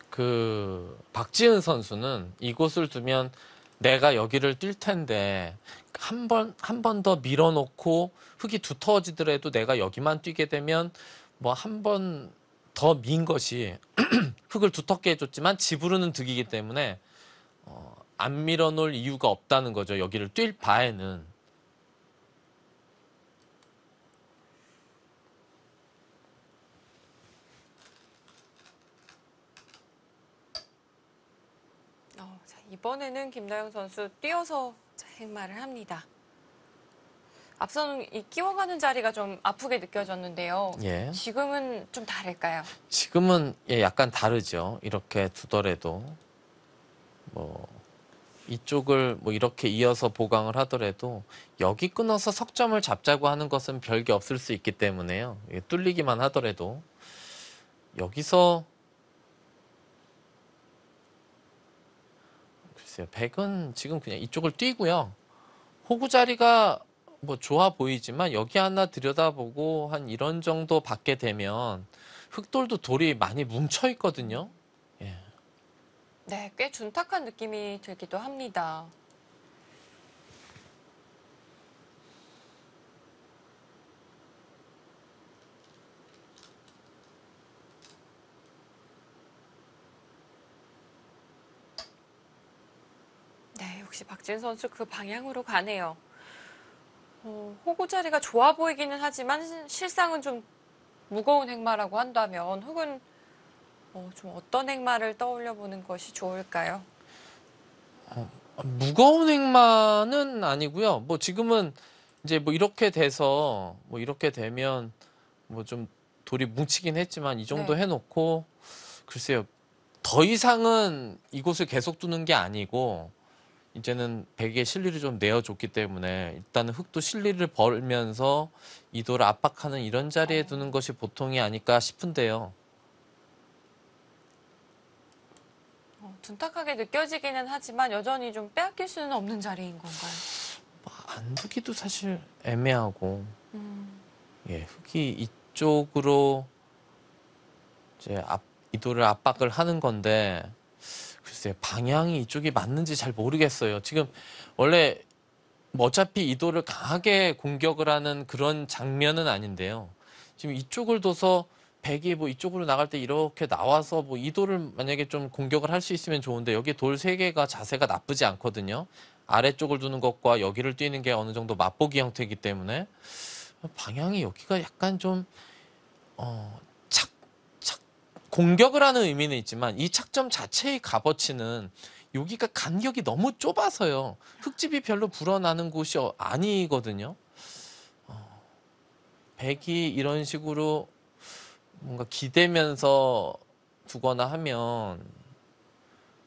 그 박지은 선수는 이곳을 두면 내가 여기를 뛸 텐데 한 번 더 밀어놓고 흙이 두터워지더라도 내가 여기만 뛰게 되면 뭐 한 번 더 민 것이 흙을 두텁게 해줬지만 지부르는 득이기 때문에 안 밀어놓을 이유가 없다는 거죠. 여기를 뛸 바에는. 자, 이번에는 김다영 선수 뛰어서 행마를 합니다. 앞서는 이 끼워가는 자리가 좀 아프게 느껴졌는데요. 예. 지금은 좀 다를까요? 지금은 약간 다르죠. 이렇게 두더라도 뭐 이쪽을 뭐 이렇게 이어서 보강을 하더라도 여기 끊어서 석점을 잡자고 하는 것은 별게 없을 수 있기 때문에요. 뚫리기만 하더라도 여기서 글쎄요. 백은 지금 그냥 이쪽을 뛰고요. 호구 자리가 뭐 좋아 보이지만 여기 하나 들여다보고 한 이런 정도 받게 되면 흑돌도 돌이 많이 뭉쳐 있거든요. 예. 네, 꽤 둔탁한 느낌이 들기도 합니다. 네, 역시 박지은 선수 그 방향으로 가네요. 호구 자리가 좋아 보이기는 하지만 실상은 좀 무거운 행마라고 한다면 흑은 좀 어떤 행마를 떠올려 보는 것이 좋을까요? 무거운 행마는 아니고요. 뭐 지금은 이제 뭐 이렇게 돼서 뭐 이렇게 되면 뭐 좀 돌이 뭉치긴 했지만 이 정도 네. 해놓고 글쎄요. 더 이상은 이곳을 계속 두는 게 아니고 이제는 백의 실리를 좀 내어줬기 때문에 일단은 흑도 실리를 벌면서 이 돌을 압박하는 이런 자리에 두는 것이 보통이 아닐까 싶은데요. 둔탁하게 느껴지기는 하지만 여전히 좀 빼앗길 수는 없는 자리인 건가요? 안 두기도 사실 애매하고 음, 예, 흑이 이쪽으로 이제 이 돌을 압박을 하는 건데 글쎄 방향이 이쪽이 맞는지 잘 모르겠어요. 지금 원래 뭐 어차피 이 돌을 강하게 공격을 하는 그런 장면은 아닌데요. 지금 이쪽을 둬서 백이 뭐 이쪽으로 나갈 때 이렇게 나와서 뭐 이 돌을 만약에 좀 공격을 할 수 있으면 좋은데 여기 돌 세 개가 자세가 나쁘지 않거든요. 아래쪽을 두는 것과 여기를 뛰는 게 어느 정도 맛보기 형태이기 때문에 방향이 여기가 약간 좀 착, 착, 공격을 하는 의미는 있지만 이 착점 자체의 값어치는 여기가 간격이 너무 좁아서요. 흙집이 별로 불어나는 곳이 아니거든요. 백이 이런 식으로 뭔가 기대면서 두거나 하면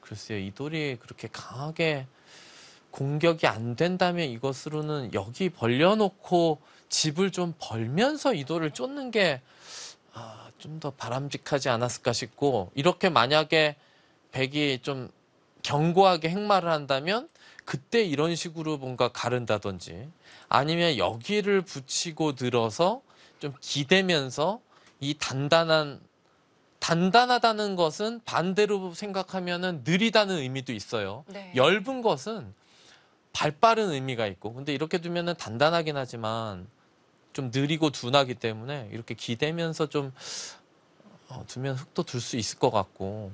글쎄요. 이 돌이 그렇게 강하게 공격이 안 된다면 이것으로는 여기 벌려놓고 집을 좀 벌면서 이 돌을 쫓는 게 좀 더 바람직하지 않았을까 싶고 이렇게 만약에 백이 좀 견고하게 행마를 한다면 그때 이런 식으로 뭔가 가른다든지 아니면 여기를 붙이고 들어서 좀 기대면서 이 단단하다는 것은 반대로 생각하면은 느리다는 의미도 있어요. 네. 엷은 것은 발빠른 의미가 있고 근데 이렇게 두면은 단단하긴 하지만 좀 느리고 둔하기 때문에 이렇게 기대면서 좀 두면 흙도 둘 수 있을 것 같고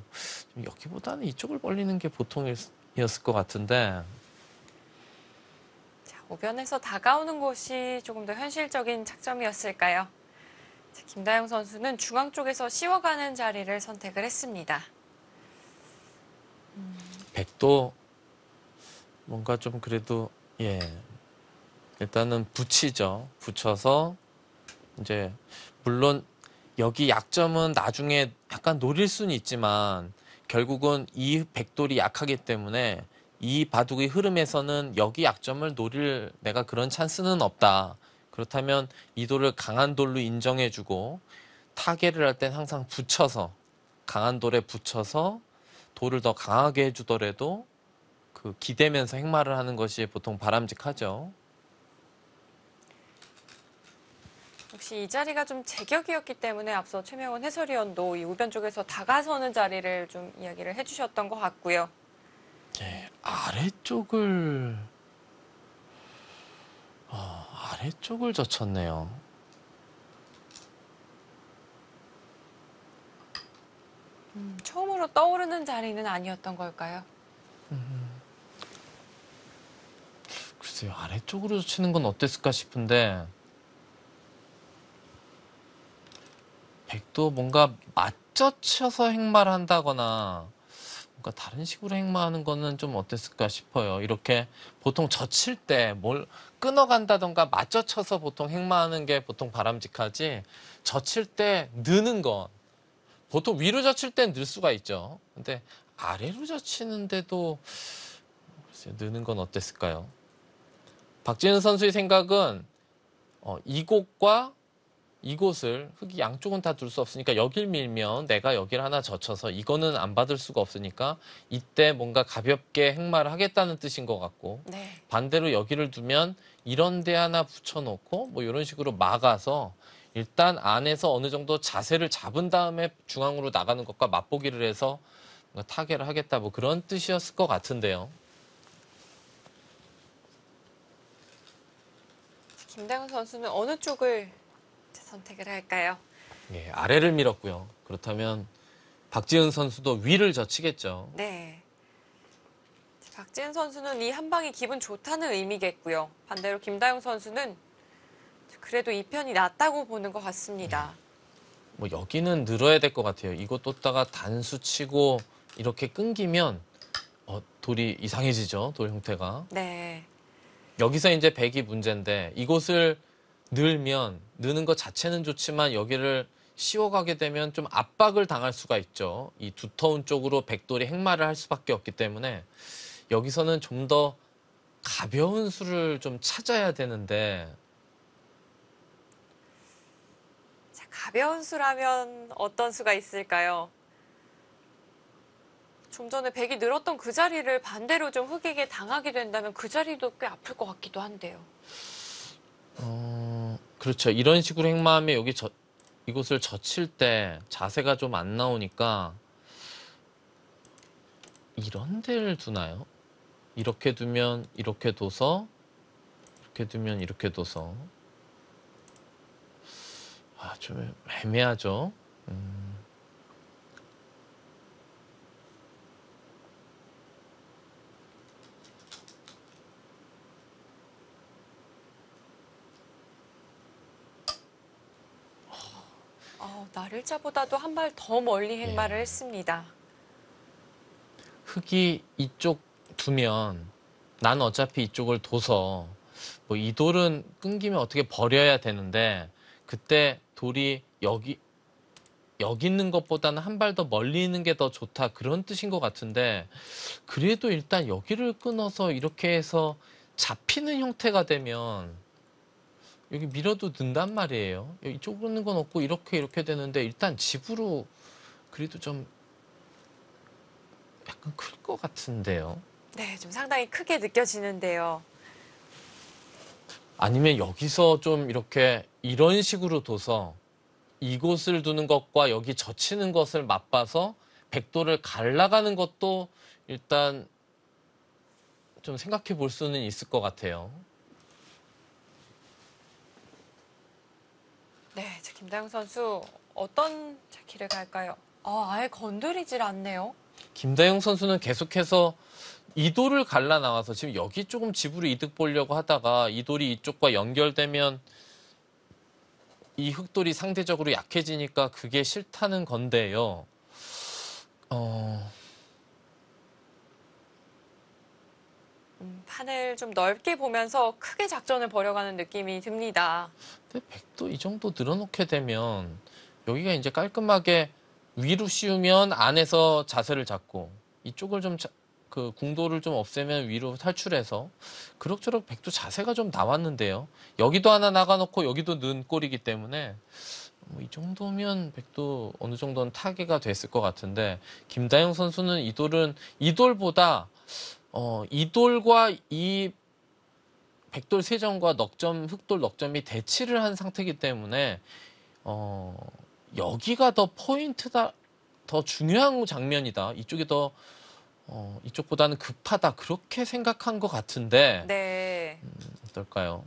여기보다는 이쪽을 벌리는 게 보통이었을 것 같은데 자, 우변에서 다가오는 곳이 조금 더 현실적인 착점이었을까요? 자, 김다영 선수는 중앙 쪽에서 씌워가는 자리를 선택을 했습니다. 백도 뭔가 좀 그래도 예 일단은 붙이죠. 붙여서 이제 물론 여기 약점은 나중에 약간 노릴 수는 있지만 결국은 이 백돌이 약하기 때문에 이 바둑의 흐름에서는 여기 약점을 노릴 내가 그런 찬스는 없다. 그렇다면 이 돌을 강한 돌로 인정해주고 타개를 할 땐 항상 붙여서 강한 돌에 붙여서 돌을 더 강하게 해주더라도 그 기대면서 행마를 하는 것이 보통 바람직하죠. 역시 이 자리가 좀 제격이었기 때문에 앞서 최명원 해설위원도 이 우변 쪽에서 다가서는 자리를 좀 이야기를 해주셨던 것 같고요. 예, 아래쪽을 아래쪽을 젖혔네요. 처음으로 떠오르는 자리는 아니었던 걸까요? 글쎄요, 아래쪽으로 젖히는 건 어땠을까 싶은데 백도 뭔가 맞젖혀서 행마를 한다거나 뭔가 다른 식으로 행마하는 거는 좀 어땠을까 싶어요. 이렇게 보통 젖힐 때 뭘 끊어간다던가 맞젖혀서 보통 행마하는 게 보통 바람직하지 젖힐 때 느는 건 보통 위로 젖힐 땐 늘 수가 있죠. 근데 아래로 젖히는데도 글쎄요, 느는 건 어땠을까요? 박지은 선수의 생각은 이곳과 이곳을 흙이 양쪽은 다 둘 수 없으니까 여길 밀면 내가 여기를 하나 젖혀서 이거는 안 받을 수가 없으니까 이때 뭔가 가볍게 행마를 하겠다는 뜻인 것 같고 네. 반대로 여기를 두면 이런 데 하나 붙여놓고 뭐 이런 식으로 막아서 일단 안에서 어느 정도 자세를 잡은 다음에 중앙으로 나가는 것과 맞보기를 해서 뭔가 타개를 하겠다 뭐 그런 뜻이었을 것 같은데요. 김다영 선수는 어느 쪽을 선택을 할까요? 예, 아래를 밀었고요. 그렇다면 박지은 선수도 위를 젖히겠죠. 네. 박지은 선수는 이 한 방이 기분 좋다는 의미겠고요. 반대로 김다영 선수는 그래도 이 편이 낫다고 보는 것 같습니다. 뭐 여기는 늘어야 될 것 같아요. 이거 뒀다가 단수 치고 이렇게 끊기면 돌이 이상해지죠. 돌 형태가. 네. 여기서 이제 백이 문제인데 이곳을 늘면 느는 것 자체는 좋지만 여기를 씌워가게 되면 좀 압박을 당할 수가 있죠. 이 두터운 쪽으로 백돌이 행마를 할 수밖에 없기 때문에 여기서는 좀 더 가벼운 수를 좀 찾아야 되는데 자, 가벼운 수라면 어떤 수가 있을까요? 좀 전에 백이 늘었던 그 자리를 반대로 좀 흑에게 당하게 된다면 그 자리도 꽤 아플 것 같기도 한데요. 그렇죠. 이런 식으로 행마하면 여기 이곳을 젖힐 때 자세가 좀 안 나오니까 이런 데를 두나요? 이렇게 두면 이렇게 둬서 이렇게 두면 이렇게 둬서 좀 애매하죠. 날일자보다도 한 발 더 멀리 행마를 예. 했습니다. 흙이 이쪽 두면 난 어차피 이쪽을 둬서 뭐 이 돌은 끊기면 어떻게 버려야 되는데 그때 돌이 여기 있는 것보다는 한 발 더 멀리 있는 게 더 좋다 그런 뜻인 것 같은데 그래도 일단 여기를 끊어서 이렇게 해서 잡히는 형태가 되면 여기 밀어도 는단 말이에요. 이쪽 끊는 건 없고 이렇게 되는데 일단 집으로 그래도 좀 약간 클 것 같은데요. 네, 좀 상당히 크게 느껴지는데요. 아니면 여기서 좀 이렇게 이런 식으로 둬서 이곳을 두는 것과 여기 젖히는 것을 맞봐서 백도를 갈라가는 것도 일단 좀 생각해 볼 수는 있을 것 같아요. 네, 김다영 선수 어떤 길을 갈까요? 아예 건드리질 않네요. 김다영 선수는 계속해서 이 돌을 갈라 나와서 지금 여기 조금 집으로 이득 보려고 하다가 이 돌이 이쪽과 연결되면 이 흑돌이 상대적으로 약해지니까 그게 싫다는 건데요. 판을 좀 넓게 보면서 크게 작전을 벌여가는 느낌이 듭니다. 근데 백도 이 정도 늘어놓게 되면 여기가 이제 깔끔하게 위로 씌우면 안에서 자세를 잡고 이쪽을 좀 그 궁도를 좀 없애면 위로 탈출해서 그럭저럭 백도 자세가 좀 나왔는데요. 여기도 하나 나가놓고 여기도 는 꼴이기 때문에 뭐이 정도면 백도 어느 정도는 타개가 됐을 것 같은데 김다영 선수는 이 돌보다 이 돌과 이 백돌 세정과 넉점, 흑돌 넉점이 대치를 한 상태이기 때문에 여기가 더 포인트다, 더 중요한 장면이다. 이쪽이 더 이쪽보다는 급하다. 그렇게 생각한 것 같은데 네. 어떨까요?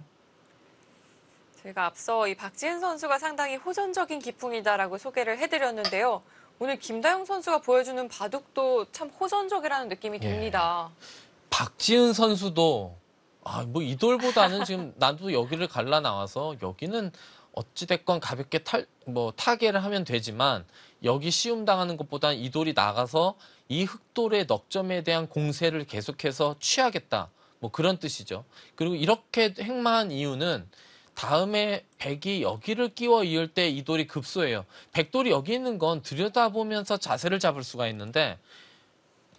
저희가 앞서 이 박지은 선수가 상당히 호전적인 기풍이다라고 소개를 해드렸는데요. 오늘 김다영 선수가 보여주는 바둑도 참 호전적이라는 느낌이 듭니다. 박지은 선수도 뭐 이 돌보다는 지금 나도 여기를 갈라 나와서 여기는 어찌됐건 가볍게 타개를 하면 되지만 여기 시움 당하는 것보다는 이 돌이 나가서 이 흑돌의 넉점에 대한 공세를 계속해서 취하겠다. 뭐 그런 뜻이죠. 그리고 이렇게 행마한 이유는 다음에 백이 여기를 끼워 이을 때 이 돌이 급소해요. 백돌이 여기 있는 건 들여다보면서 자세를 잡을 수가 있는데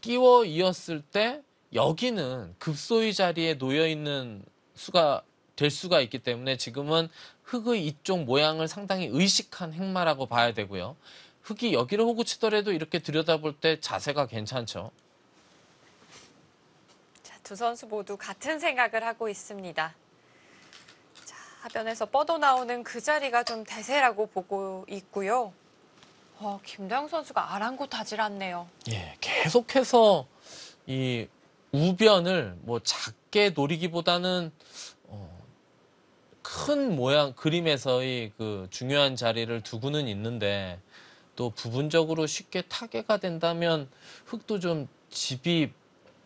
끼워 이었을 때 여기는 급소의 자리에 놓여 있는 수가 될 수가 있기 때문에 지금은 흙의 이쪽 모양을 상당히 의식한 행마라고 봐야 되고요. 흙이 여기를 호구 치더라도 이렇게 들여다볼 때 자세가 괜찮죠. 자, 두 선수 모두 같은 생각을 하고 있습니다. 자, 하변에서 뻗어나오는 그 자리가 좀 대세라고 보고 있고요. 김다영 선수가 아랑곳하질 않네요. 예, 계속해서 이 우변을 뭐 작게 노리기보다는 큰 모양 그림에서의 그 중요한 자리를 두고는 있는데 또 부분적으로 쉽게 타개가 된다면 흙도 좀 집이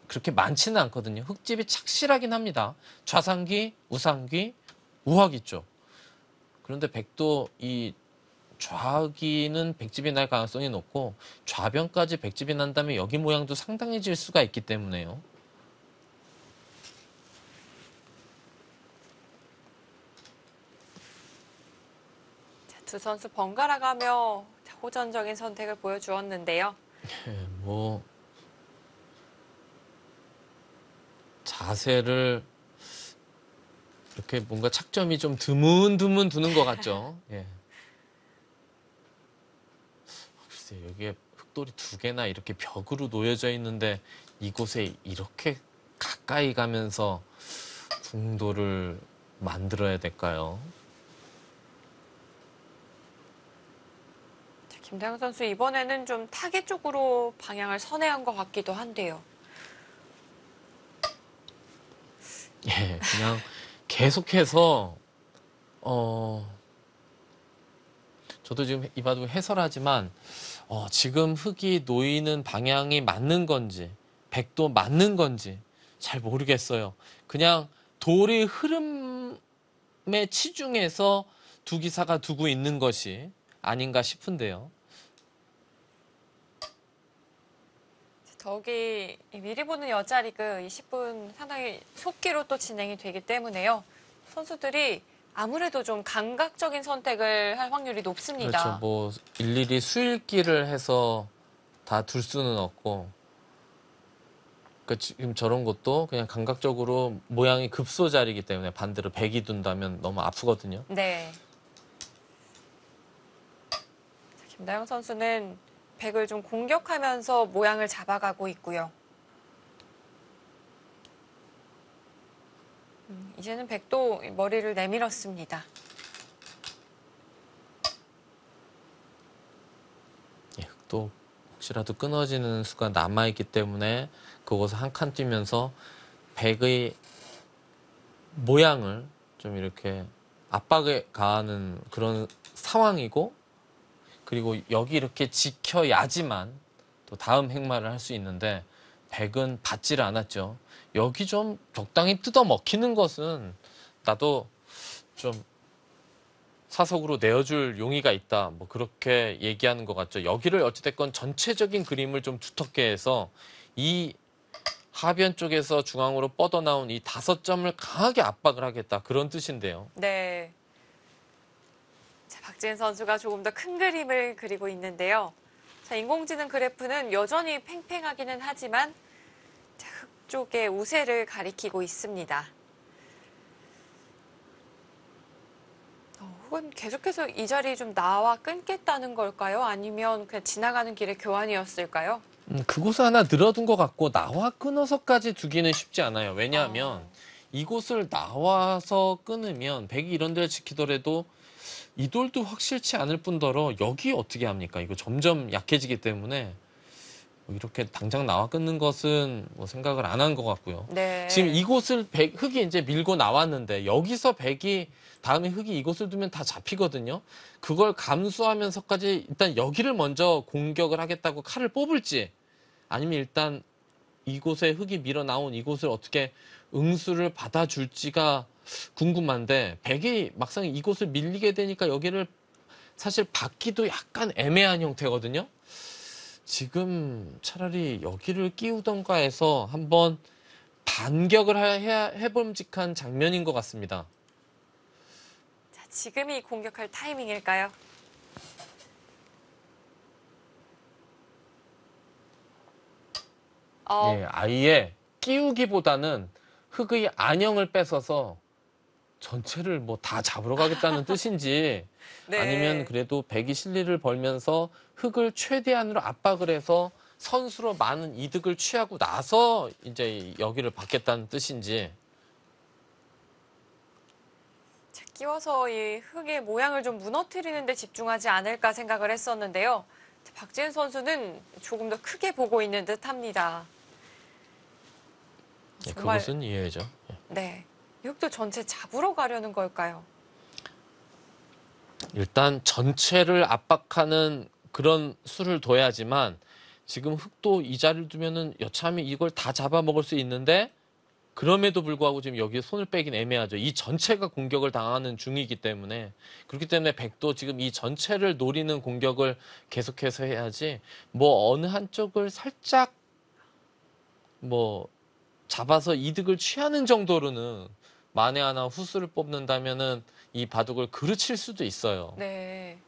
그렇게 많지는 않거든요. 흙집이 착실하긴 합니다. 좌상귀, 우상귀, 우하귀 쪽. 그런데 백도 이 좌귀는 백집이 날 가능성이 높고 좌변까지 백집이 난다면 여기 모양도 상당해질 수가 있기 때문에요. 자, 두 선수 번갈아 가며 호전적인 선택을 보여주었는데요. 뭐 자세를 이렇게 뭔가 착점이 좀 드문드문 두는 것 같죠. 예. 글쎄 여기에 흙돌이 두 개나 이렇게 벽으로 놓여져 있는데 이곳에 이렇게 가까이 가면서 궁도를 만들어야 될까요? 자, 김다영 선수 이번에는 좀 타겟 쪽으로 방향을 선회한 것 같기도 한데요. 예, 그냥 계속해서 저도 지금 이봐도 해설하지만 지금 흙이 놓이는 방향이 맞는 건지 백도 맞는 건지 잘 모르겠어요. 그냥 돌의 흐름에 치중해서 두 기사가 두고 있는 것이 아닌가 싶은데요. 더욱이 미리 보는 여자리그 20분 상당히 속기로 또 진행이 되기 때문에요. 선수들이 아무래도 좀 감각적인 선택을 할 확률이 높습니다. 그렇죠. 뭐 일일이 수일기를 해서 다 둘 수는 없고 그러니까 지금 저런 것도 그냥 감각적으로 모양이 급소자리이기 때문에 반대로 백이 둔다면 너무 아프거든요. 네. 자, 김다영 선수는 백을 좀 공격하면서 모양을 잡아가고 있고요. 이제는 백도 머리를 내밀었습니다. 예, 흙도 혹시라도 끊어지는 수가 남아있기 때문에 그곳을 한 칸 뛰면서 백의 모양을 좀 이렇게 압박에 가하는 그런 상황이고 그리고 여기 이렇게 지켜야지만 또 다음 행마를 할 수 있는데 백은 받지를 않았죠. 여기 좀 적당히 뜯어 먹히는 것은 나도 좀 사석으로 내어줄 용의가 있다. 뭐 그렇게 얘기하는 것 같죠. 여기를 어찌됐건 전체적인 그림을 좀 두텁게 해서 이 하변 쪽에서 중앙으로 뻗어나온 이 5점을 강하게 압박을 하겠다. 그런 뜻인데요. 네. 자, 박지은 선수가 조금 더 큰 그림을 그리고 있는데요. 자, 인공지능 그래프는 여전히 팽팽하기는 하지만 자, 흙 쪽의 우세를 가리키고 있습니다. 혹은 계속해서 이 자리 좀 나와 끊겠다는 걸까요? 아니면 그냥 지나가는 길의 교환이었을까요? 그곳을 하나 늘어둔 것 같고 나와 끊어서까지 두기는 쉽지 않아요. 왜냐하면 이곳을 나와서 끊으면 백이 이런 데를 지키더라도 이 돌도 확실치 않을 뿐더러 여기 어떻게 합니까? 이거 점점 약해지기 때문에 뭐 이렇게 당장 나와 끊는 것은 뭐 생각을 안 한 것 같고요. 네. 지금 이곳을 흙이 이제 밀고 나왔는데 여기서 백이 다음에 흙이 이곳을 두면 다 잡히거든요. 그걸 감수하면서까지 일단 여기를 먼저 공격을 하겠다고 칼을 뽑을지 아니면 일단 이곳에 흙이 밀어 나온 이곳을 어떻게 응수를 받아줄지가 궁금한데 백이 막상 이곳을 밀리게 되니까 여기를 사실 받기도 약간 애매한 형태거든요. 지금 차라리 여기를 끼우던가 해서 한번 반격을 해봄직한 장면인 것 같습니다. 자, 지금이 공격할 타이밍일까요? 예, 아예 끼우기보다는 흙의 안형을 뺏어서 전체를 뭐 다 잡으러 가겠다는 뜻인지 네. 아니면 그래도 백이 실리를 벌면서 흑을 최대한으로 압박을 해서 선수로 많은 이득을 취하고 나서 이제 여기를 받겠다는 뜻인지. 자, 끼워서 이 흙의 모양을 좀 무너뜨리는 데 집중하지 않을까 생각을 했었는데요. 자, 박지은 선수는 조금 더 크게 보고 있는 듯합니다. 예, 정말- 그것은 이해죠. 예. 네. 이 흙도 전체 잡으러 가려는 걸까요? 일단 전체를 압박하는 그런 수를 둬야지만 지금 흑도 이 자리를 두면은 여차하면 이걸 다 잡아먹을 수 있는데 그럼에도 불구하고 지금 여기에 손을 빼긴 애매하죠. 이 전체가 공격을 당하는 중이기 때문에 그렇기 때문에 백도 지금 이 전체를 노리는 공격을 계속해서 해야지 뭐 어느 한쪽을 살짝 뭐 잡아서 이득을 취하는 정도로는 만에 하나 후수를 뽑는다면은 이 바둑을 그르칠 수도 있어요. 네.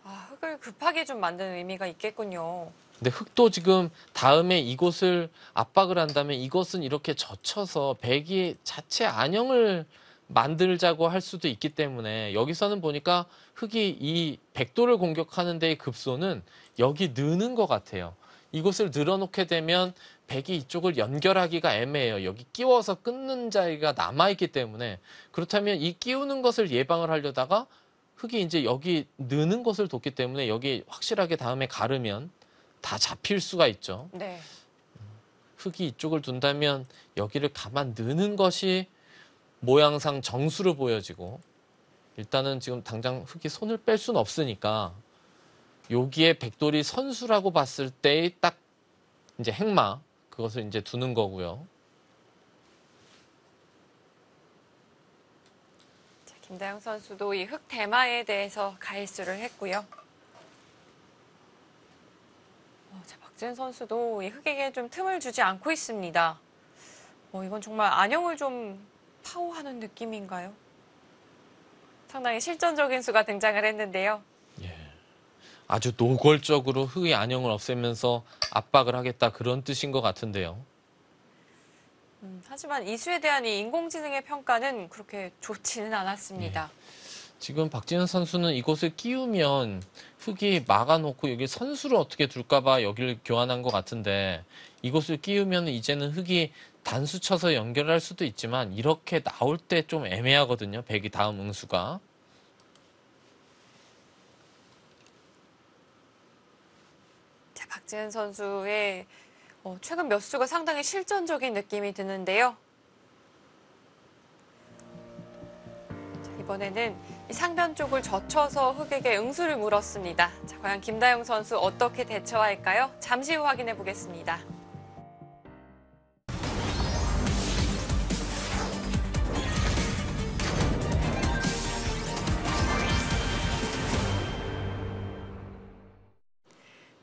아, 흙을 급하게 좀 만드는 의미가 있겠군요. 근데 흑도 지금 다음에 이곳을 압박을 한다면 이것은 이렇게 젖혀서 백이 자체 안형을 만들자고 할 수도 있기 때문에 여기서는 보니까 흑이 이 백도를 공격하는 데의 급소는 여기 느는 것 같아요. 이곳을 늘어놓게 되면 백이 이쪽을 연결하기가 애매해요. 여기 끼워서 끊는 자리가 남아있기 때문에 그렇다면 이 끼우는 것을 예방을 하려다가 흑이 이제 여기 느는 것을 뒀기 때문에 여기 확실하게 다음에 가르면 다 잡힐 수가 있죠. 네. 흑이 이쪽을 둔다면 여기를 가만 느는 것이 모양상 정수로 보여지고 일단은 지금 당장 흑이 손을 뺄 수는 없으니까 여기에 백돌이 선수라고 봤을 때의 딱 이제 행마 그것을 이제 두는 거고요. 자, 김다영 선수도 이 흙 대마에 대해서 가일수를 했고요. 자, 박지은 선수도 이 흙에게 좀 틈을 주지 않고 있습니다. 이건 정말 안형을 좀 파워하는 느낌인가요? 상당히 실전적인 수가 등장을 했는데요. 아주 노골적으로 흑의 안형을 없애면서 압박을 하겠다 그런 뜻인 것 같은데요. 하지만 이 수에 대한 이 인공지능의 평가는 그렇게 좋지는 않았습니다. 지금 박지현 선수는 이곳을 끼우면 흑이 막아놓고 여기 선수를 어떻게 둘까봐 여기를 교환한 것 같은데 이곳을 끼우면 이제는 흑이 단수 쳐서 연결할 수도 있지만 이렇게 나올 때 좀 애매하거든요. 백이 다음 응수가. 자, 박지은 선수의 최근 몇 수가 상당히 실전적인 느낌이 드는데요. 자, 이번에는 이 상변 쪽을 젖혀서 흑에게 응수를 물었습니다. 자, 과연 김다영 선수 어떻게 대처할까요? 잠시 후 확인해 보겠습니다.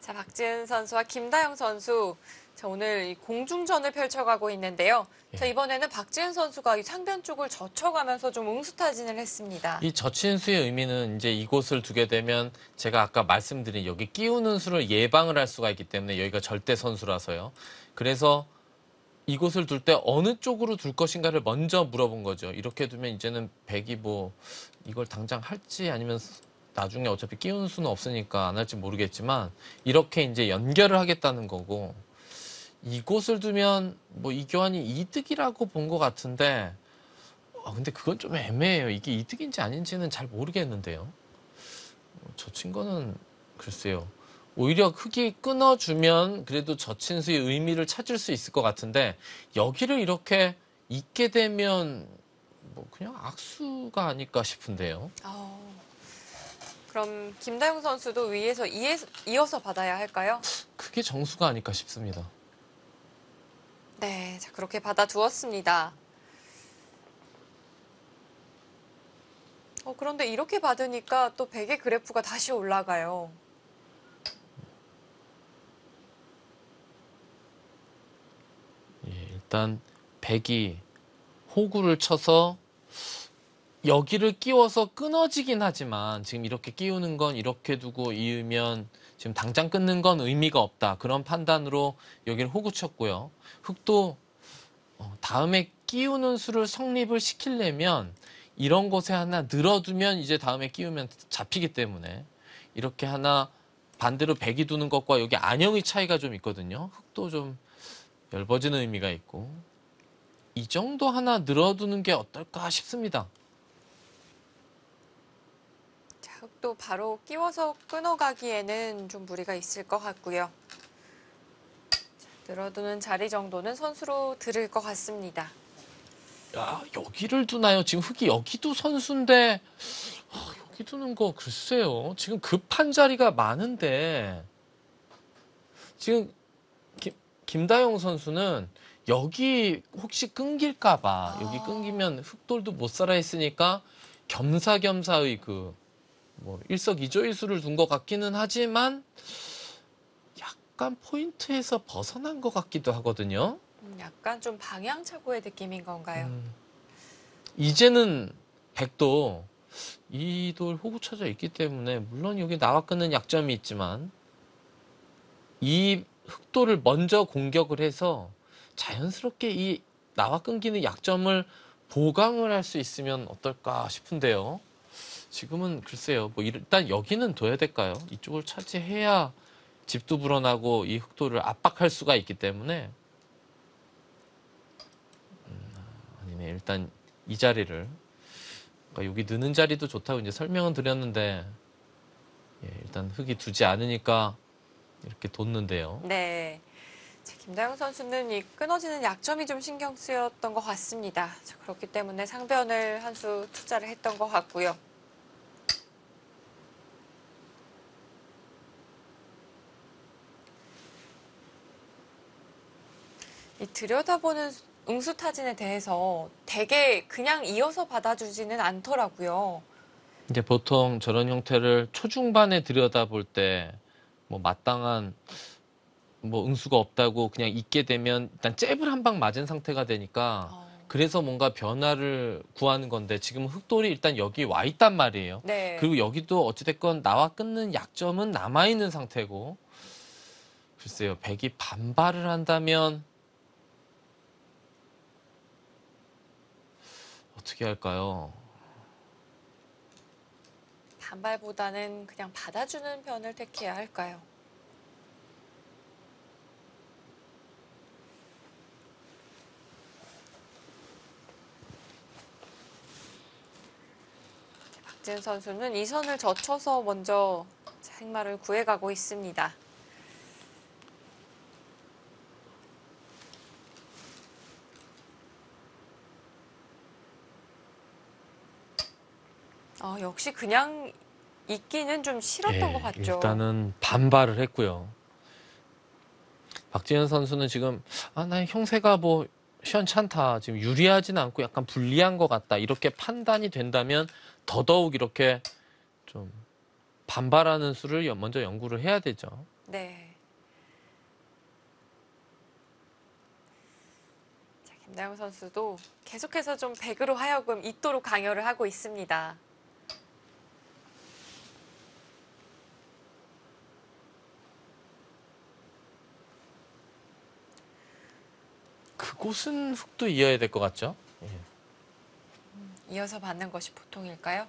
자, 박지은 선수와 김다영 선수. 자, 오늘 이 공중전을 펼쳐가고 있는데요. 자, 이번에는 박지은 선수가 이 상변 쪽을 젖혀가면서 좀 응수타진을 했습니다. 이 젖힌 수의 의미는 이제 이곳을 두게 되면 제가 아까 말씀드린 여기 끼우는 수를 예방을 할 수가 있기 때문에 여기가 절대 선수라서요. 그래서 이곳을 둘 때 어느 쪽으로 둘 것인가를 먼저 물어본 거죠. 이렇게 두면 이제는 백이 뭐 이걸 당장 할지 아니면 나중에 어차피 끼우는 수는 없으니까 안 할지 모르겠지만 이렇게 이제 연결을 하겠다는 거고 이곳을 두면 뭐 이 교환이 이득이라고 본 것 같은데 근데 그건 좀 애매해요. 이게 이득인지 아닌지는 잘 모르겠는데요. 젖힌 거는 글쎄요. 오히려 흑이 끊어주면 그래도 젖힌 수의 의미를 찾을 수 있을 것 같은데 여기를 이렇게 잇게 되면 뭐 그냥 악수가 아닐까 싶은데요. 그럼 김다영 선수도 위에서 이어서 받아야 할까요? 그게 정수가 아닐까 싶습니다. 네, 자, 그렇게 받아두었습니다. 그런데 이렇게 받으니까 또 백의 그래프가 다시 올라가요. 일단 백이 호구를 쳐서 여기를 끼워서 끊어지긴 하지만 지금 이렇게 끼우는 건 이렇게 두고 이으면 지금 당장 끊는 건 의미가 없다. 그런 판단으로 여기를 호구 쳤고요. 흑도 다음에 끼우는 수를 성립을 시키려면 이런 곳에 하나 늘어두면 이제 다음에 끼우면 잡히기 때문에 이렇게 하나 반대로 백이 두는 것과 여기 안형의 차이가 좀 있거든요. 흙도 좀 얇아지는 의미가 있고 이 정도 하나 늘어두는 게 어떨까 싶습니다. 자, 흙도 바로 끼워서 끊어가기에는 좀 무리가 있을 것 같고요. 자, 늘어두는 자리 정도는 선수로 들을 것 같습니다. 야, 여기를 두나요? 지금 흙이 여기도 선수인데 여기 두는 거 글쎄요. 지금 급한 자리가 많은데 지금 김다영 선수는 여기 혹시 끊길까봐 여기 끊기면 흙돌도 못 살아 있으니까 겸사겸사의 그 뭐 일석이조의 수를 둔 것 같기는 하지만 약간 포인트에서 벗어난 것 같기도 하거든요. 약간 좀 방향차고의 느낌인 건가요? 이제는 백도 이 돌 호구쳐져 있기 때문에 물론 여기 나와 끊는 약점이 있지만 이 흑돌을 먼저 공격을 해서 자연스럽게 이 나와 끊기는 약점을 보강을 할 수 있으면 어떨까 싶은데요. 지금은 글쎄요. 뭐 일단 여기는 둬야 될까요? 이쪽을 차지해야 집도 불어나고 이 흑돌을 압박할 수가 있기 때문에 아니네. 일단 이 자리를 그러니까 여기 느는 자리도 좋다고 이제 설명은 드렸는데 일단 흙이 두지 않으니까 이렇게 뒀는데요. 네. 자, 김다영 선수는 이 끊어지는 약점이 좀 신경 쓰였던 것 같습니다. 자, 그렇기 때문에 상변을 한 수 투자를 했던 것 같고요. 이 들여다보는 응수타진에 대해서 되게 그냥 이어서 받아주지는 않더라고요. 이제 보통 저런 형태를 초중반에 들여다볼 때 뭐 마땅한 뭐 응수가 없다고 그냥 있게 되면 일단 잽을 한 방 맞은 상태가 되니까 그래서 뭔가 변화를 구하는 건데 지금 흑돌이 일단 여기 와 있단 말이에요. 네. 그리고 여기도 어찌됐건 나와 끊는 약점은 남아있는 상태고 글쎄요. 백이 반발을 한다면 어떻게 할까요? 반발보다는 그냥 받아주는 편을 택해야 할까요? 박지은 선수는 이 선을 젖혀서 먼저 행마를 구해가고 있습니다. 역시 그냥 있기는 좀 싫었던 것 같죠. 일단은 반발을 했고요. 박지현 선수는 지금 나 형세가 뭐 시원찮다. 지금 유리하진 않고 약간 불리한 것 같다. 이렇게 판단이 된다면 더더욱 이렇게 좀 반발하는 수를 먼저 연구를 해야 되죠. 네. 자, 김다영 선수도 계속해서 좀 백으로 하여금 있도록 강요를 하고 있습니다. 그곳은 흙도 이어야 될 것 같죠? 이어서 받는 것이 보통일까요?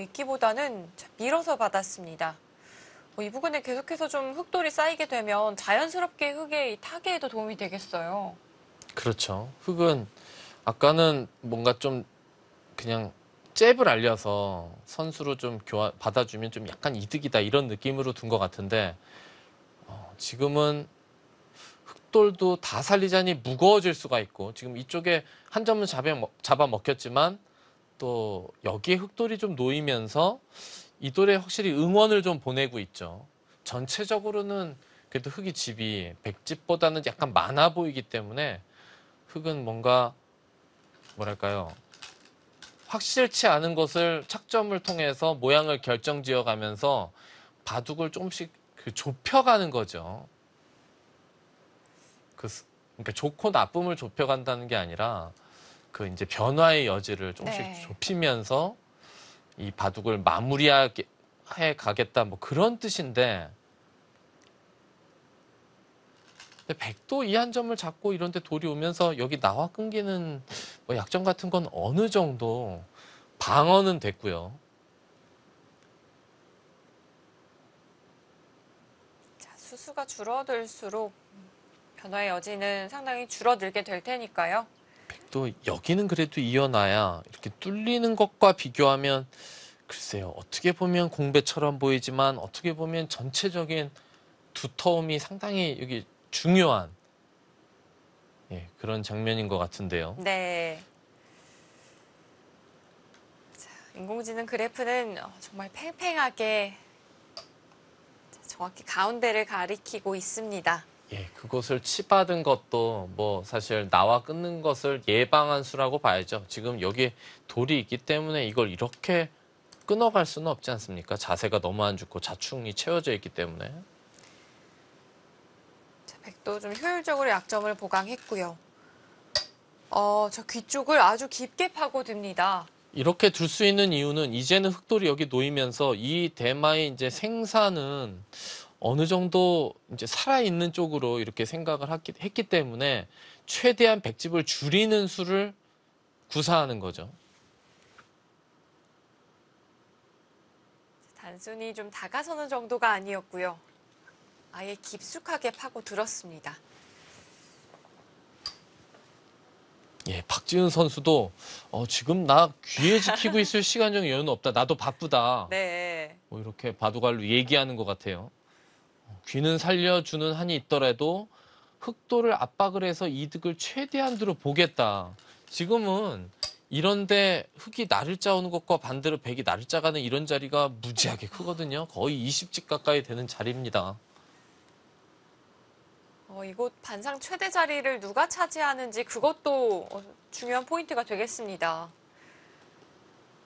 있기보다는 밀어서 받았습니다. 이 부분에 계속해서 좀 흙돌이 쌓이게 되면 자연스럽게 흙의 타개에도 도움이 되겠어요. 그렇죠. 흙은 아까는 뭔가 좀 그냥 잽을 알려서 선수로 좀 받아주면 좀 약간 이득이다 이런 느낌으로 둔 것 같은데 지금은 흑돌도 다 살리자니 무거워질 수가 있고 지금 이쪽에 한 점은 잡아 먹혔지만 또 여기에 흑돌이 좀 놓이면서 이 돌에 확실히 응원을 좀 보내고 있죠. 전체적으로는 그래도 흑이 집이 백집보다는 약간 많아 보이기 때문에 흑은 뭔가 뭐랄까요 확실치 않은 것을 착점을 통해서 모양을 결정지어 가면서 바둑을 조금씩 좁혀가는 거죠. 그러니까 좋고 나쁨을 좁혀간다는 게 아니라 그 이제 변화의 여지를 조금씩 좁히면서 이 바둑을 마무리해 가겠다 뭐 그런 뜻인데 근데 백도 이 한 점을 잡고 이런데 돌이 오면서 여기 나와 끊기는 뭐 약점 같은 건 어느 정도 방어는 됐고요. 자, 수수가 줄어들수록 변화의 여지는 상당히 줄어들게 될 테니까요. 또 여기는 그래도 이어놔야 이렇게 뚫리는 것과 비교하면 글쎄요. 어떻게 보면 공배처럼 보이지만 어떻게 보면 전체적인 두터움이 상당히 여기 중요한 그런 장면인 것 같은데요. 네. 자, 인공지능 그래프는 정말 팽팽하게 정확히 가운데를 가리키고 있습니다. 예, 그것을 치받은 것도 뭐 사실 나와 끊는 것을 예방한 수라고 봐야죠. 지금 여기 돌이 있기 때문에 이걸 이렇게 끊어갈 수는 없지 않습니까? 자세가 너무 안 좋고 자충이 채워져 있기 때문에. 자, 백도 좀 효율적으로 약점을 보강했고요. 저 귀 쪽을 아주 깊게 파고듭니다. 이렇게 둘 수 있는 이유는 이제는 흑돌이 여기 놓이면서 이 대마의 이제 생사는 어느 정도 이제 살아있는 쪽으로 이렇게 생각을 했기 때문에 최대한 백집을 줄이는 수를 구사하는 거죠. 단순히 좀 다가서는 정도가 아니었고요. 아예 깊숙하게 파고들었습니다. 예, 박지은 선수도 지금 나 귀에 지키고 있을 시간적 여유는 없다. 나도 바쁘다. 네. 뭐 이렇게 바둑알로 얘기하는 것 같아요. 귀는 살려주는 한이 있더라도 흑도를 압박을 해서 이득을 최대한으로 보겠다. 지금은 이런데 흑이 나를 짜오는 것과 반대로 백이 나를 짜가는 이런 자리가 무지하게 크거든요. 거의 20집 가까이 되는 자리입니다. 이곳 반상 최대 자리를 누가 차지하는지 그것도 중요한 포인트가 되겠습니다.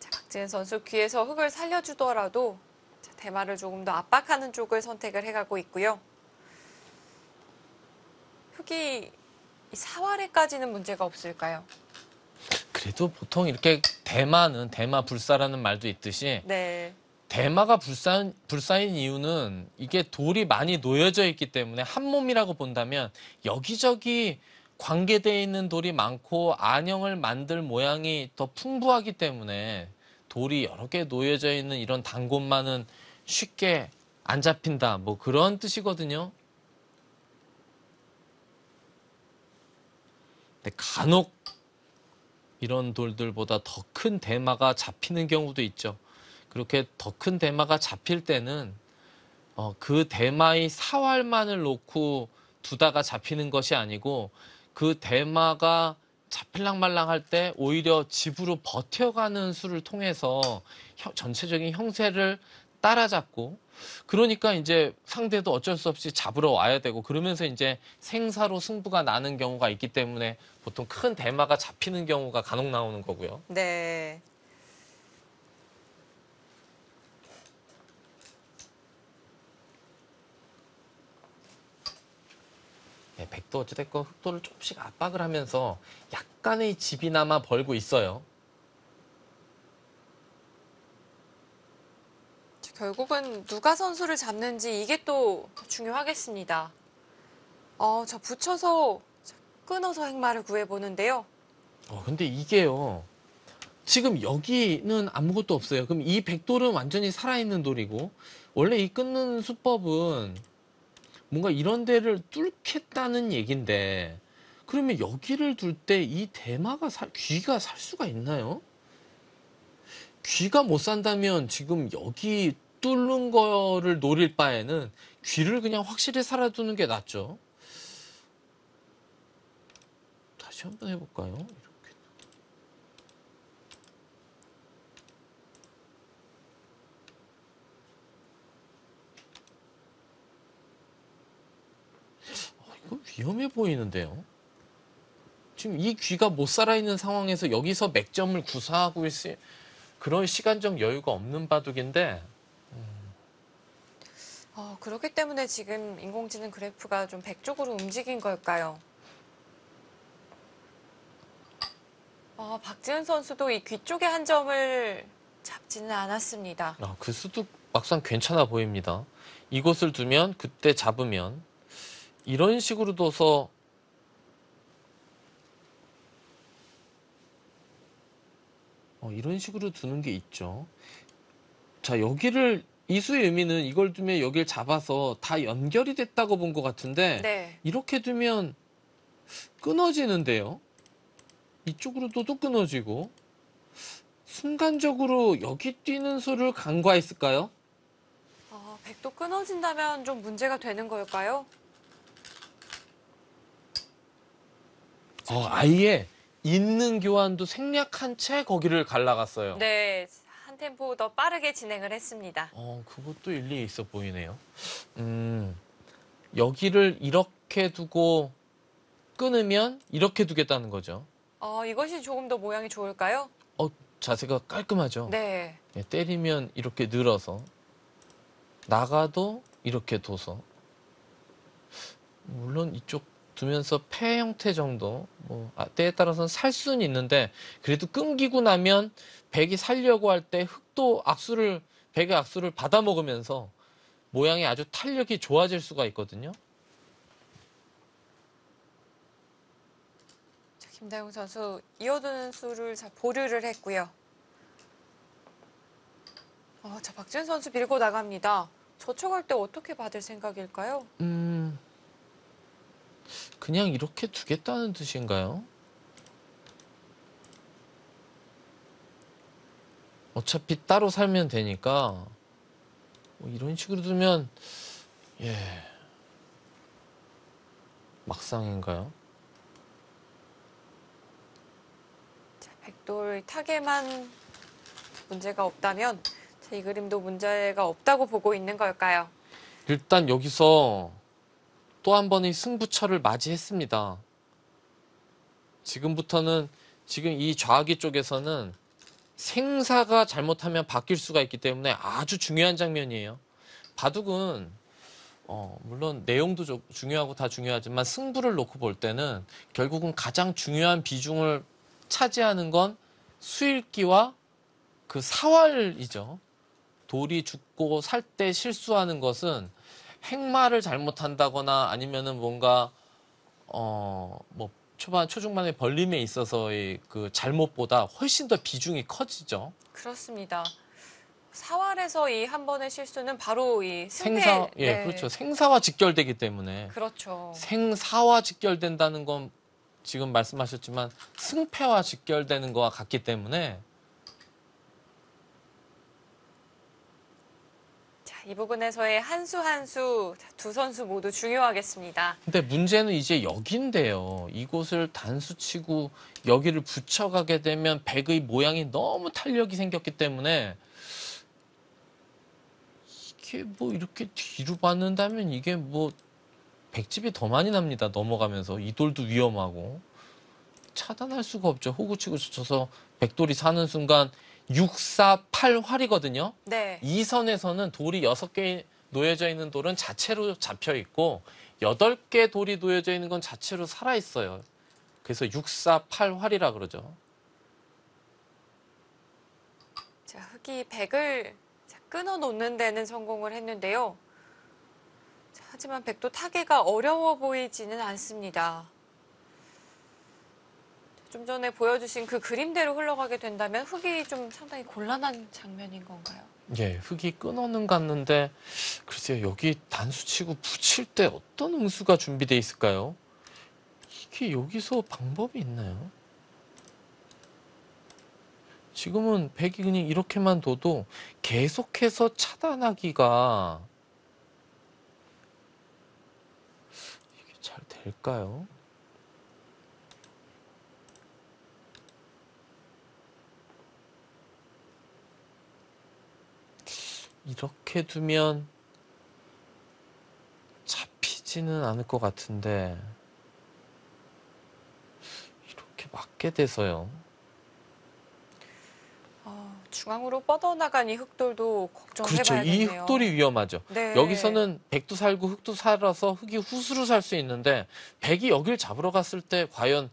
자, 박지은 선수 귀에서 흑을 살려주더라도 자, 대마를 조금 더 압박하는 쪽을 선택을 해가고 있고요. 흑이 이 사활에까지는 문제가 없을까요? 그래도 보통 이렇게 대마는 대마 불사라는 말도 있듯이 네. 대마가 불사인 이유는 이게 돌이 많이 놓여져 있기 때문에 한 몸이라고 본다면 여기저기 관계되어 있는 돌이 많고 안형을 만들 모양이 더 풍부하기 때문에 돌이 여러 개 놓여져 있는 이런 단곳만은 쉽게 안 잡힌다. 뭐 그런 뜻이거든요. 근데 간혹 이런 돌들보다 더 큰 대마가 잡히는 경우도 있죠. 그렇게 더 큰 대마가 잡힐 때는 그 대마의 사활만을 놓고 두다가 잡히는 것이 아니고 그 대마가 잡힐랑말랑 할 때 오히려 집으로 버텨가는 수를 통해서 전체적인 형세를 따라잡고 그러니까 이제 상대도 어쩔 수 없이 잡으러 와야 되고 그러면서 이제 생사로 승부가 나는 경우가 있기 때문에 보통 큰 대마가 잡히는 경우가 간혹 나오는 거고요. 네. 네, 백도 어찌됐건 흑도를 조금씩 압박을 하면서 약간의 집이나마 벌고 있어요. 결국은 누가 선수를 잡는지 이게 또 중요하겠습니다. 저 붙여서 끊어서 행마를 구해보는데요. 근데 이게요. 지금 여기는 아무것도 없어요. 그럼 이 백돌은 완전히 살아있는 돌이고 원래 이 끊는 수법은 뭔가 이런 데를 뚫겠다는 얘긴데 그러면 여기를 둘 때 이 대마가 귀가 살 수가 있나요? 귀가 못 산다면 지금 여기 뚫는 거를 노릴 바에는 귀를 그냥 확실히 살아두는 게 낫죠. 다시 한번 해볼까요? 이렇게. 이거 위험해 보이는데요. 지금 이 귀가 못 살아있는 상황에서 여기서 맥점을 구사하고 있을 그런 시간적 여유가 없는 바둑인데 그렇기 때문에 지금 인공지능 그래프가 좀 백 쪽으로 움직인 걸까요? 박지은 선수도 이 귀 쪽에 한 점을 잡지는 않았습니다. 그 수도 막상 괜찮아 보입니다. 이곳을 두면 그때 잡으면 이런 식으로 둬서 이런 식으로 두는 게 있죠. 자, 여기를 이수의 의미는 이걸 두면 여기를 잡아서 다 연결이 됐다고 본 것 같은데 네. 이렇게 두면 끊어지는데요. 이쪽으로도 또 끊어지고 순간적으로 여기 뛰는 수를 간과했을까요? 백도 끊어진다면 좀 문제가 되는 걸까요? 아예 있는 교환도 생략한 채 거기를 갈라갔어요. 네. 한 템포 더 빠르게 진행을 했습니다. 그것도 일리 있어 보이네요. 여기를 이렇게 두고 끊으면 이렇게 두겠다는 거죠. 이것이 조금 더 모양이 좋을까요? 자세가 깔끔하죠. 네. 예, 때리면 이렇게 늘어서 나가도 이렇게 둬서 물론 이쪽 두면서 패 형태 정도 때에 따라서는 살 수는 있는데 그래도 끊기고 나면 백이 살려고 할 때 흑도 백의 악수를 받아먹으면서 모양이 아주 탄력이 좋아질 수가 있거든요. 자, 김다영 선수 이어두는 수를 보류를 했고요. 자, 박지은 선수 밀고 나갑니다. 저촉할 때 어떻게 받을 생각일까요? 그냥 이렇게 두겠다는 뜻인가요? 어차피 따로 살면 되니까 이런 식으로 두면 막상인가요? 자, 백돌 타겟만 문제가 없다면 이 그림도 문제가 없다고 보고 있는 걸까요? 일단 여기서 또 한 번의 승부처를 맞이했습니다. 지금부터는 지금 이 좌기 쪽에서는 생사가 잘못하면 바뀔 수가 있기 때문에 아주 중요한 장면이에요. 바둑은 물론 내용도 중요하고 다 중요하지만 승부를 놓고 볼 때는 결국은 가장 중요한 비중을 차지하는 건 수일기와 그 사활이죠. 돌이 죽고 살 때 실수하는 것은 행마를 잘못한다거나 아니면은 뭔가 초중반의 벌림에 있어서의 그 잘못보다 훨씬 더 비중이 커지죠. 그렇습니다. 사활에서 이 한 번의 실수는 바로 이 승패. 네. 그렇죠. 생사와 직결되기 때문에. 그렇죠. 생사와 직결된다는 건 지금 말씀하셨지만 승패와 직결되는 거와 같기 때문에. 자, 이 부분에서의 한 수 한 수 두 선수 모두 중요하겠습니다. 근데 문제는 이제 여기인데요. 이곳을 단수치고 여기를 붙여가게 되면 백의 모양이 너무 탄력이 생겼기 때문에 이게 이렇게 뒤로 받는다면 이게 백집이 더 많이 납니다. 넘어가면서 이 돌도 위험하고 차단할 수가 없죠. 호구치고 젖혀서 백돌이 사는 순간 6, 4, 8 활이거든요. 네. 이 선에서는 돌이 6개 놓여져 있는 돌은 자체로 잡혀 있고 8개 돌이 놓여져 있는 건 자체로 살아 있어요. 그래서 6, 4, 8 활이라 그러죠. 자, 흑이 백을 끊어 놓는 데는 성공을 했는데요. 자, 하지만 백도 타개가 어려워 보이지는 않습니다. 좀 전에 보여주신 그 그림대로 흘러가게 된다면 흑이 좀 상당히 곤란한 장면인 건가요? 예, 흑이 끊어는 갔는데 글쎄요, 여기 단수치고 붙일 때 어떤 응수가 준비되어 있을까요? 이게 여기서 방법이 있나요? 지금은 백이 그냥 이렇게만 둬도 계속해서 차단하기가 이게 잘 될까요? 이렇게 두면 잡히지는 않을 것 같은데 이렇게 맞게 돼서요. 중앙으로 뻗어나간 이 흑돌도 그렇죠. 걱정해봐야겠네요. 이 흑돌이 위험하죠. 네. 여기서는 백도 살고 흑도 살아서 흑이 후수로 살 수 있는데 백이 여길 잡으러 갔을 때 과연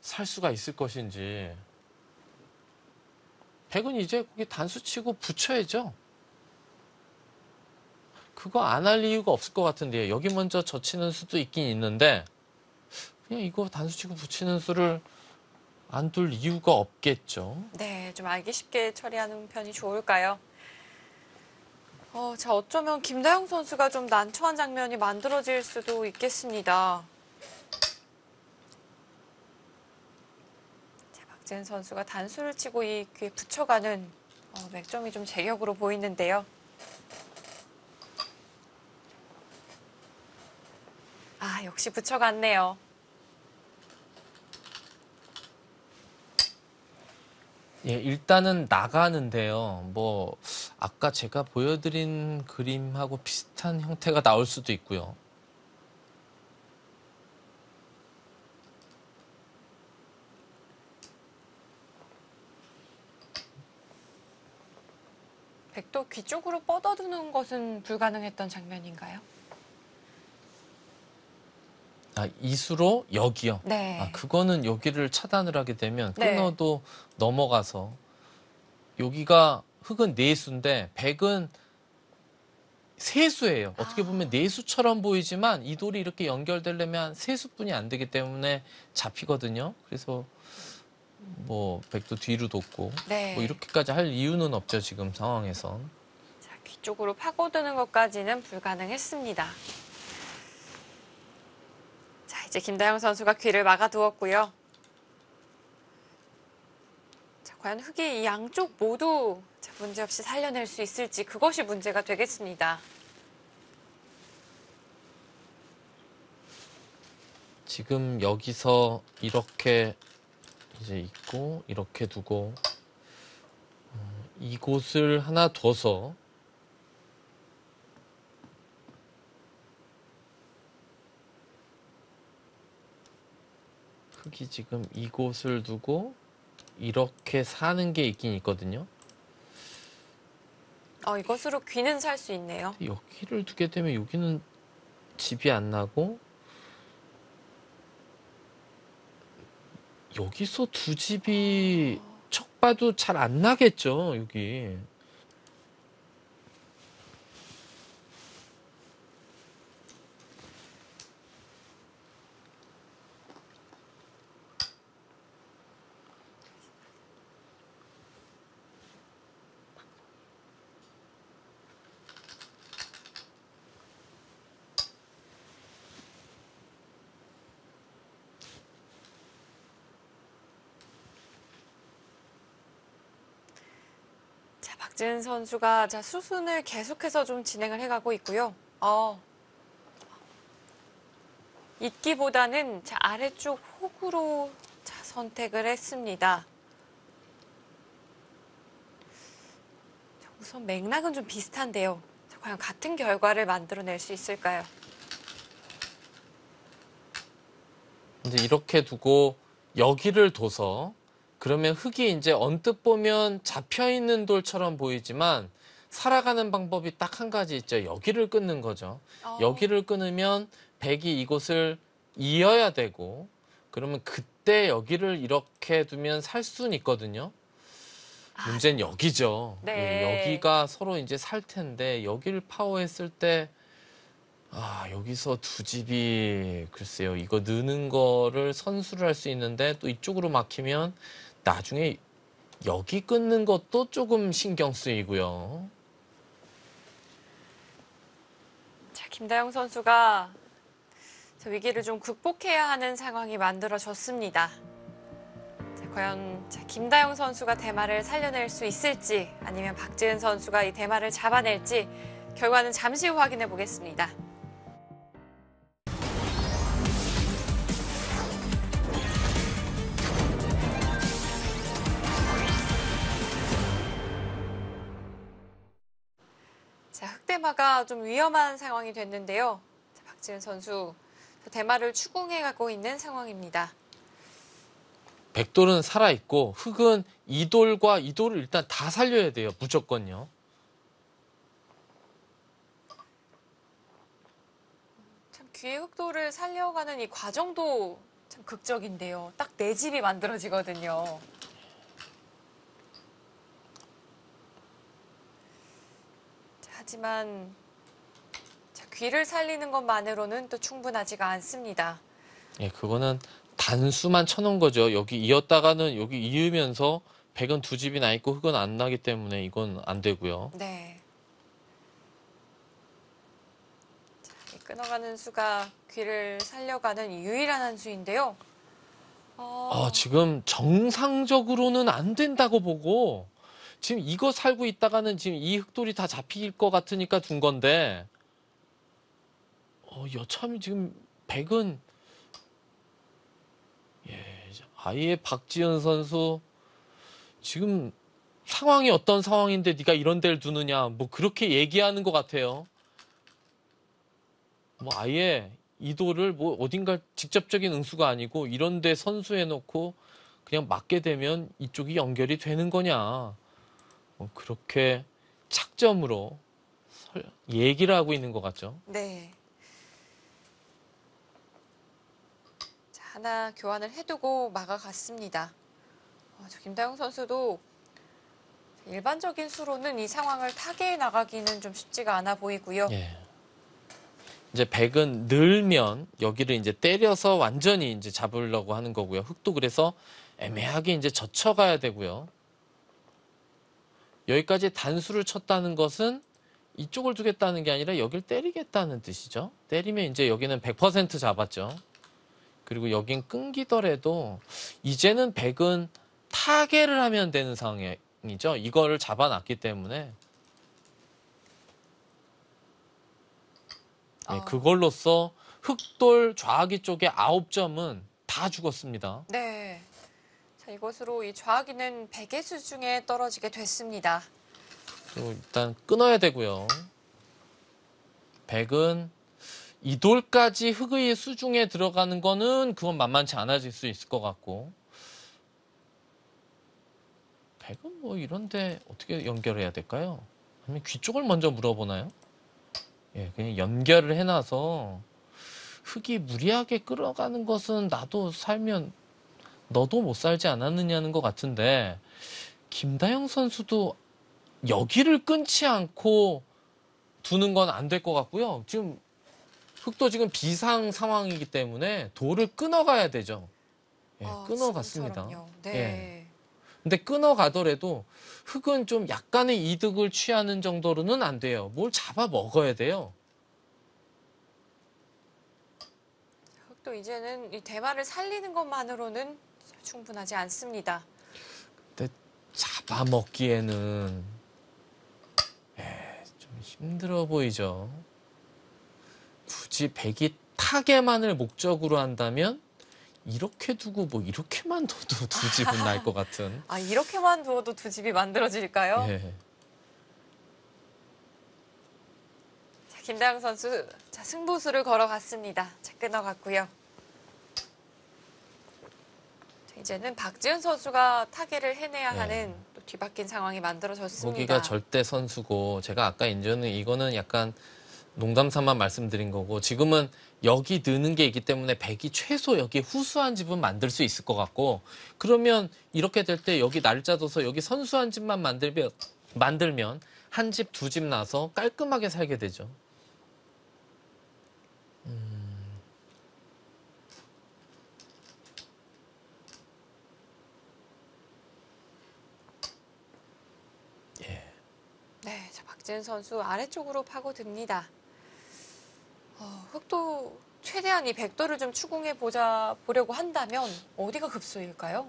살 수가 있을 것인지. 백은 이제 거기 단수 치고 붙여야죠. 그거 안 할 이유가 없을 것 같은데요. 여기 먼저 젖히는 수도 있긴 있는데 그냥 이거 단수 치고 붙이는 수를 안 둘 이유가 없겠죠. 네, 좀 알기 쉽게 처리하는 편이 좋을까요? 자, 어쩌면 김다영 선수가 좀 난처한 장면이 만들어질 수도 있겠습니다. 자, 박지은 선수가 단수를 치고 이 귀에 붙여가는 맥점이 좀 제격으로 보이는데요. 아, 역시 붙여갔네요. 예, 일단은 나가는데요. 뭐 아까 제가 보여드린 그림하고 비슷한 형태가 나올 수도 있고요. 백도 귀 쪽으로 뻗어두는 것은 불가능했던 장면인가요? 아, 이수로 여기요. 네. 아, 그거는 여기를 차단을 하게 되면 네. 끊어도 넘어가서 여기가 흙은 네수인데 백은 세수예요. 어떻게 보면 네수처럼 보이지만 이 돌이 이렇게 연결되려면 세수뿐이 안 되기 때문에 잡히거든요. 그래서 뭐 백도 뒤로 뒀고 네. 뭐 이렇게까지 할 이유는 없죠. 지금 상황에선. 자, 귀 쪽으로 파고드는 것까지는 불가능했습니다. 자, 이제 김다영 선수가 귀를 막아두었고요. 자, 과연 흙이 이 양쪽 모두 문제없이 살려낼 수 있을지 그것이 문제가 되겠습니다. 지금 여기서 이렇게 이제 있고 이렇게 두고 이곳을 하나 둬서 흙이 지금 이곳을 두고 이렇게 사는 게 있긴 있거든요. 이것으로 귀는 살 수 있네요. 여기를 두게 되면 여기는 집이 안 나고 여기서 두 집이 척 봐도 잘 안 나겠죠, 여기. 자, 박지은 선수가 자, 수순을 계속해서 좀 진행을 해가고 있고요. 잇기보다는 자, 아래쪽 혹으로 자, 선택을 했습니다. 자, 우선 맥락은 좀 비슷한데요. 자, 과연 같은 결과를 만들어낼 수 있을까요? 이제 이렇게 두고 여기를 둬서 그러면 흙이 이제 언뜻 보면 잡혀 있는 돌처럼 보이지만 살아가는 방법이 딱 한 가지 있죠. 여기를 끊는 거죠. 여기를 끊으면 백이 이곳을 이어야 되고 그러면 그때 여기를 이렇게 두면 살 수는 있거든요. 문제는 여기죠. 네. 예, 여기가 서로 이제 살 텐데 여기를 파워했을 때 여기서 두 집이 글쎄요. 이거 느는 거를 선수를 할 수 있는데 또 이쪽으로 막히면 나중에 여기 끊는 것도 조금 신경 쓰이고요. 자, 김다영 선수가 자, 위기를 좀 극복해야 하는 상황이 만들어졌습니다. 자, 과연 자, 김다영 선수가 대마를 살려낼 수 있을지 아니면 박지은 선수가 이 대마를 잡아낼지 결과는 잠시 후 확인해 보겠습니다. 자, 흑대마가 좀 위험한 상황이 됐는데요. 자, 박지은 선수 대마를 추궁해 가고 있는 상황입니다. 백돌은 살아있고 흙은 이 돌과 이 돌을 일단 다 살려야 돼요. 무조건요. 참 귀의 흑돌을 살려가는 이 과정도 참 극적인데요. 딱 네 집이 만들어지거든요. 자, 하지만 귀를 살리는 것만으로는 또 충분하지가 않습니다. 예, 그거는 단수만 쳐놓은 거죠. 여기 이었다가는 여기 이으면서 백은 두 집이 나 있고 흑은 안 나기 때문에 이건 안 되고요. 네. 자, 이 끊어가는 수가 귀를 살려가는 유일한 한 수인데요. 지금 정상적으로는 안 된다고 보고 지금 이거 살고 있다가는 지금 이 흑돌이 다 잡힐 것 같으니까 둔 건데 여참이 지금 백은 아예 박지은 선수 지금 상황이 어떤 상황인데 네가 이런 데를 두느냐 뭐 그렇게 얘기하는 것 같아요. 뭐 아예 이도를 뭐 어딘가 직접적인 응수가 아니고 이런 데 선수해놓고 그냥 맞게 되면 이쪽이 연결이 되는 거냐 뭐 그렇게 착점으로 얘기를 하고 있는 것 같죠. 네. 자, 하나 교환을 해두고 막아갔습니다. 저 김다영 선수도 일반적인 수로는 이 상황을 타개해 나가기는 좀 쉽지가 않아 보이고요. 예. 이제 백은 늘면 여기를 이제 때려서 완전히 이제 잡으려고 하는 거고요. 흑도 그래서 애매하게 이제 젖혀가야 되고요. 여기까지 단수를 쳤다는 것은 이쪽을 두겠다는 게 아니라 여길 때리겠다는 뜻이죠. 때리면 이제 여기는 100% 잡았죠. 그리고 여긴 끊기더라도 이제는 백은 타개를 하면 되는 상황이죠. 이거를 잡아놨기 때문에 그걸로써 흑돌 좌하기 쪽에 9점은 다 죽었습니다. 네. 자, 이것으로 이 좌하기는 백의 수중에 떨어지게 됐습니다. 또 일단 끊어야 되고요. 백은 이 돌까지 흑의 수중에 들어가는 거는 그건 만만치 않아질 수 있을 것 같고 백은 뭐 이런데 어떻게 연결해야 될까요? 아니면 귀 쪽을 먼저 물어보나요? 예, 그냥 연결을 해놔서 흑이 무리하게 끌어가는 것은 나도 살면 너도 못 살지 않았느냐는 것 같은데 김다영 선수도 여기를 끊지 않고 두는 건 안 될 것 같고요. 지금 흑도 지금 비상 상황이기 때문에 돌을 끊어가야 되죠. 예, 끊어갔습니다. 지금처럼요. 네. 예. 근데 끊어가더라도 흑은 좀 약간의 이득을 취하는 정도로는 안 돼요. 뭘 잡아 먹어야 돼요. 흑도 이제는 이 대마를 살리는 것만으로는 충분하지 않습니다. 근데 잡아먹기에는 좀 힘들어 보이죠. 굳이 백이 타개만을 목적으로 한다면 이렇게 두고 뭐 이렇게만 둬도 두 집은 날 것 같은. 이렇게만 두어도 두 집이 만들어질까요? 예. 자, 김다영 선수 자, 승부수를 걸어갔습니다. 자, 끊어갔고요. 자, 이제는 박지은 선수가 타개를 해내야 하는 또 뒤바뀐 상황이 만들어졌습니다. 거기가 절대 선수고 제가 아까 인전은 이거는 약간 농담 삼아 말씀드린 거고 지금은 여기 느는 게 있기 때문에 백이 최소 여기 후수한 집은 만들 수 있을 것 같고 그러면 이렇게 될 때 여기 날짜 둬서 여기 선수한 집만 만들면 한 집, 두 집 나서 깔끔하게 살게 되죠. 네, 자, 박지은 선수 아래쪽으로 파고듭니다. 흑도 최대한 이 백도를 좀 추궁해 보려고 한다면 어디가 급소일까요?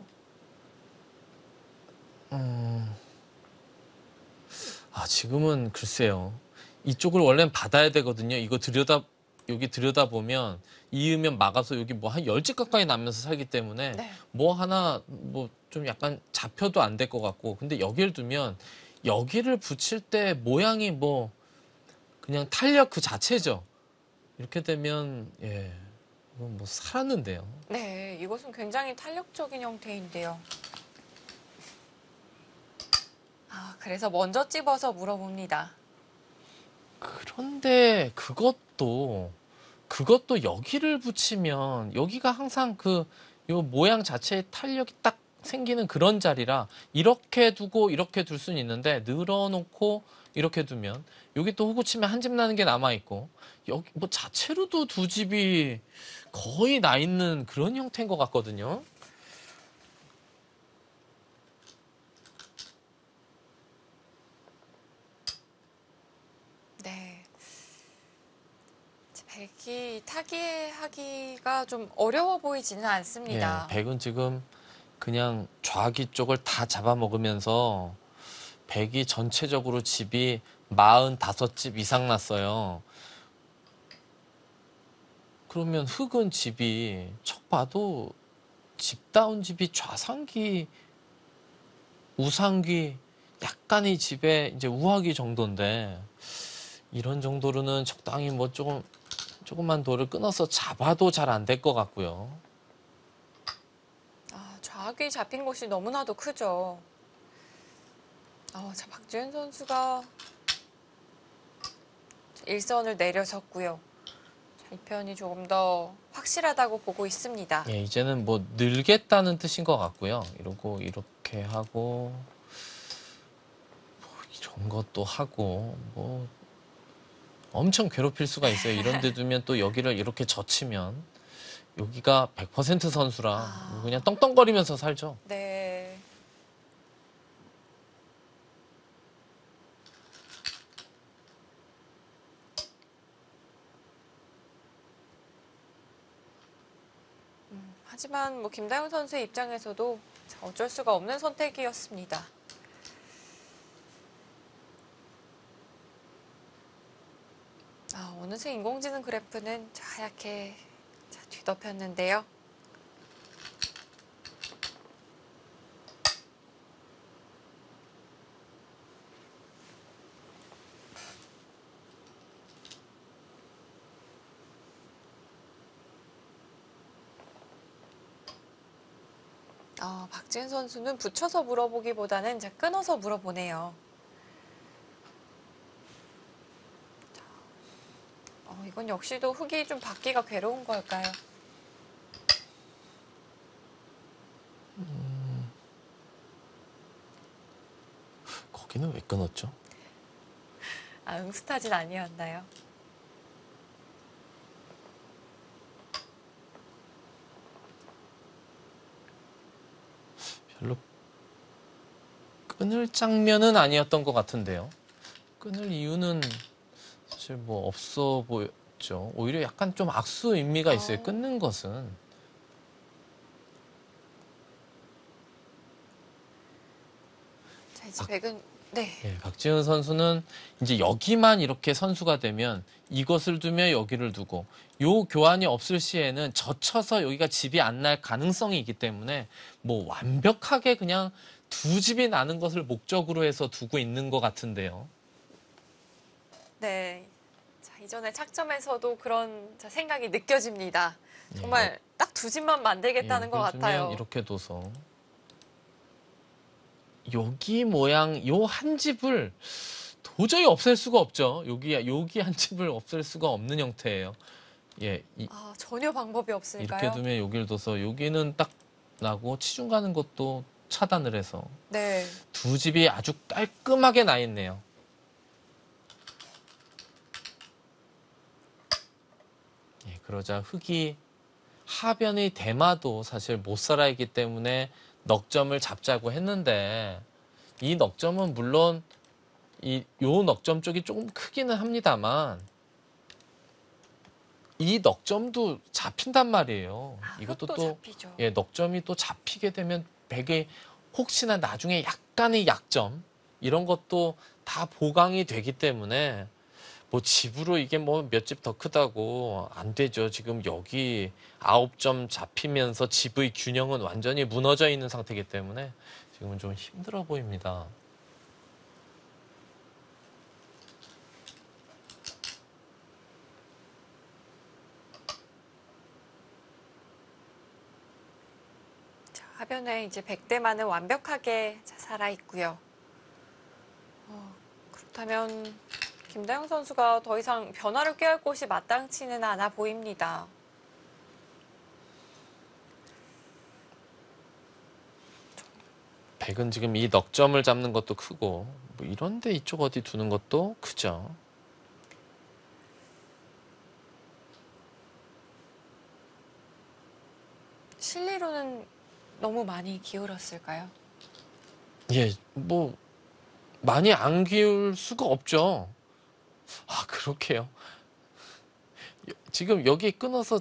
지금은 글쎄요. 이쪽을 원래는 받아야 되거든요. 이거 여기 들여다보면 이으면 막아서 여기 뭐 한 10집 가까이 나면서 살기 때문에 네. 뭐 하나 뭐 좀 약간 잡혀도 안 될 것 같고 근데 여기를 두면 여기를 붙일 때 모양이 뭐 그냥 탄력 그 자체죠. 이렇게 되면 이건 뭐 살았는데요. 네, 이것은 굉장히 탄력적인 형태인데요. 그래서 먼저 찝어서 물어봅니다. 그런데 그것도 여기를 붙이면 여기가 항상 요 모양 자체의 탄력이 딱 생기는 그런 자리라 이렇게 두고 이렇게 둘 수는 있는데 늘어놓고 이렇게 두면 여기 또 호구 치면 한 집 나는 게 남아있고 여기 뭐 자체로도 두 집이 거의 나 있는 그런 형태인 것 같거든요. 네. 백이 타기하기가 좀 어려워 보이지는 않습니다. 예, 백은 지금 그냥 좌기 쪽을 다 잡아먹으면서 백이 전체적으로 집이 45집 이상 났어요. 그러면 흑은 집이 척 봐도 집다운 집이 좌상기, 우상기, 약간의 집에 이제 우하기 정도인데 이런 정도로는 적당히 뭐 조금만 돌을 끊어서 잡아도 잘 안 될 것 같고요. 좌악이 잡힌 곳이 너무나도 크죠. 자, 박지훈 선수가 일선을 내려섰고요. 자, 이 편이 조금 더 확실하다고 보고 있습니다. 예, 이제는 뭐 늘겠다는 뜻인 것 같고요. 이러고 이렇게 하고 뭐 이런 것도 하고 뭐 엄청 괴롭힐 수가 있어요. 이런 데 두면 또 여기를 이렇게 젖히면 여기가 100% 선수라 그냥 떵떵거리면서 살죠. 네. 하지만 뭐 김다영 선수의 입장에서도 어쩔 수가 없는 선택이었습니다. 어느새 인공지능 그래프는 하얗게 뒤덮였는데요. 박지은 선수는 붙여서 물어보기보다는 끊어서 물어보네요. 이건 역시도 흙이 좀 받기가 괴로운 걸까요? 거기는 왜 끊었죠? 응스타진 아니었나요? 별로 끊을 장면은 아니었던 것 같은데요. 끊을 이유는 사실 뭐 없어 보였죠. 오히려 약간 좀 악수 의미가 있어요. 끊는 것은. 자, 이제 백은 네. 예, 박지훈 선수는 이제 여기만 이렇게 선수가 되면 이것을 두며 여기를 두고 요 교환이 없을 시에는 젖혀서 여기가 집이 안 날 가능성이 있기 때문에 뭐 완벽하게 그냥 두 집이 나는 것을 목적으로 해서 두고 있는 것 같은데요. 네. 자, 이전에 착점에서도 그런 생각이 느껴집니다. 정말 딱 두 집만 만들겠다는 것 같아요. 이렇게 둬서 여기 모양 요 한 집을 도저히 없앨 수가 없죠. 여기 한 집을 없앨 수가 없는 형태예요. 예, 전혀 방법이 없으니까요. 이렇게 두면 여기를 둬서 여기는 딱 나고 치중 가는 것도 차단을 해서 네. 두 집이 아주 깔끔하게 나 있네요. 예, 그러자 흑이 하변의 대마도 사실 못 살아있기 때문에 넉점을 잡자고 했는데 이 넉점은 물론 요 넉점 쪽이 조금 크기는 합니다만 이 넉점도 잡힌단 말이에요. 이것도 또 잡히죠. 예, 넉점이 또 잡히게 되면 백의 혹시나 나중에 약간의 약점 이런 것도 다 보강이 되기 때문에 뭐 집으로 이게 뭐 몇 집 더 크다고 안 되죠. 지금 여기 9점 잡히면서 집의 균형은 완전히 무너져 있는 상태이기 때문에 지금은 좀 힘들어 보입니다. 자, 하변에 이제 백대만은 완벽하게 살아 있고요. 그렇다면 김다영 선수가 더 이상 변화를 꾀할 곳이 마땅치는 않아 보입니다. 백은 지금 이 넉점을 잡는 것도 크고 뭐 이런데 이쪽 어디 두는 것도 크죠. 실리로는 너무 많이 기울었을까요? 예, 뭐 많이 안 기울 수가 없죠. 아, 그렇게요. 지금 여기 끊어서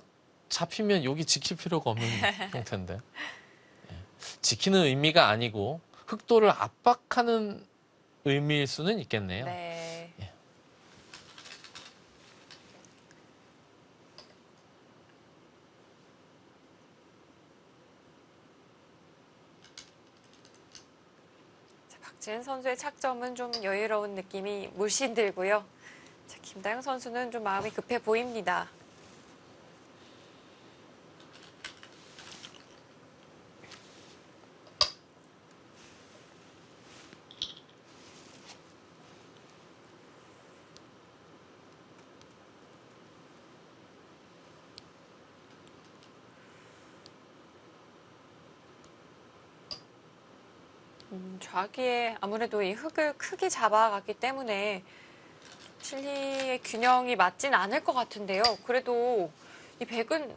잡히면 여기 지킬 필요가 없는 형태인데. 예. 지키는 의미가 아니고 흑도를 압박하는 의미일 수는 있겠네요. 네. 예. 자, 박지은 선수의 착점은 좀 여유로운 느낌이 물씬 들고요. 자, 김다영 선수는 좀 마음이 급해 보입니다. 좌기에 아무래도 이 흙을 크게 잡아갔기 때문에 실리의 균형이 맞진 않을 것 같은데요. 그래도 이 백은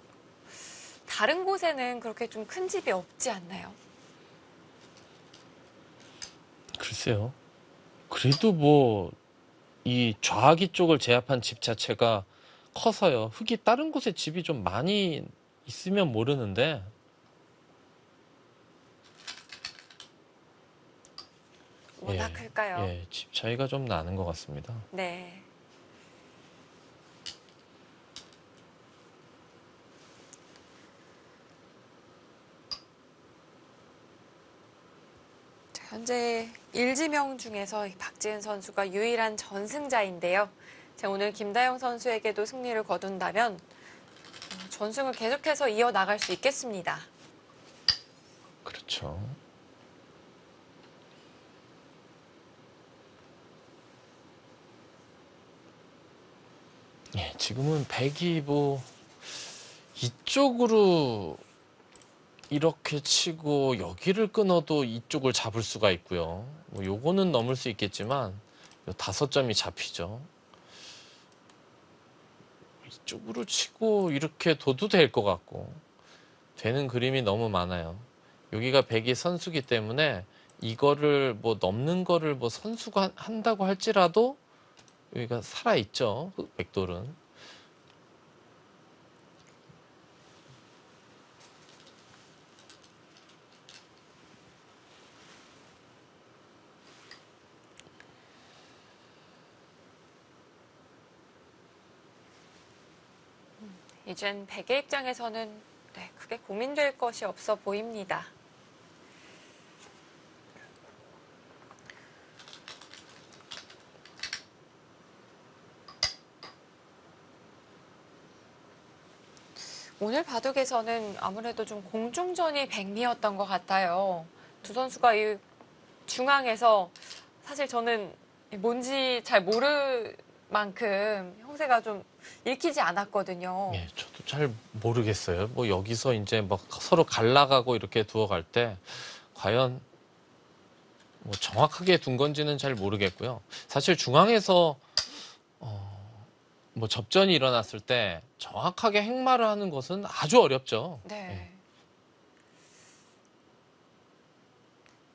다른 곳에는 그렇게 좀 큰 집이 없지 않나요? 글쎄요. 그래도 뭐 이 좌기 쪽을 제압한 집 자체가 커서요. 흙이 다른 곳에 집이 좀 많이 있으면 모르는데 워낙 예, 클까요? 예, 집 차이가 좀 나는 것 같습니다. 네. 자, 현재 1지명 중에서 이 박지은 선수가 유일한 전승자인데요. 자, 오늘 김다영 선수에게도 승리를 거둔다면 전승을 계속해서 이어나갈 수 있겠습니다. 그렇죠. 예, 지금은 백이 뭐 이쪽으로 이렇게 치고 여기를 끊어도 이쪽을 잡을 수가 있고요. 뭐 요거는 넘을 수 있겠지만 요 5점이 잡히죠. 이쪽으로 치고 이렇게 둬도 될 것 같고 되는 그림이 너무 많아요. 여기가 백이 선수기 때문에 이거를 뭐 넘는 거를 뭐 선수가 한다고 할지라도 여기가 살아있죠. 백돌은. 이젠 백의 입장에서는 네, 크게 고민될 것이 없어 보입니다. 오늘 바둑에서는 아무래도 좀 공중전이 백미였던 것 같아요. 두 선수가 이 중앙에서 사실 저는 뭔지 잘 모를 만큼 형세가 좀 읽히지 않았거든요. 예, 저도 잘 모르겠어요. 뭐 여기서 이제 막 서로 갈라가고 이렇게 두어갈 때 과연 뭐 정확하게 둔 건지는 잘 모르겠고요. 사실 중앙에서 뭐 접전이 일어났을 때 정확하게 행마를 하는 것은 아주 어렵죠. 네.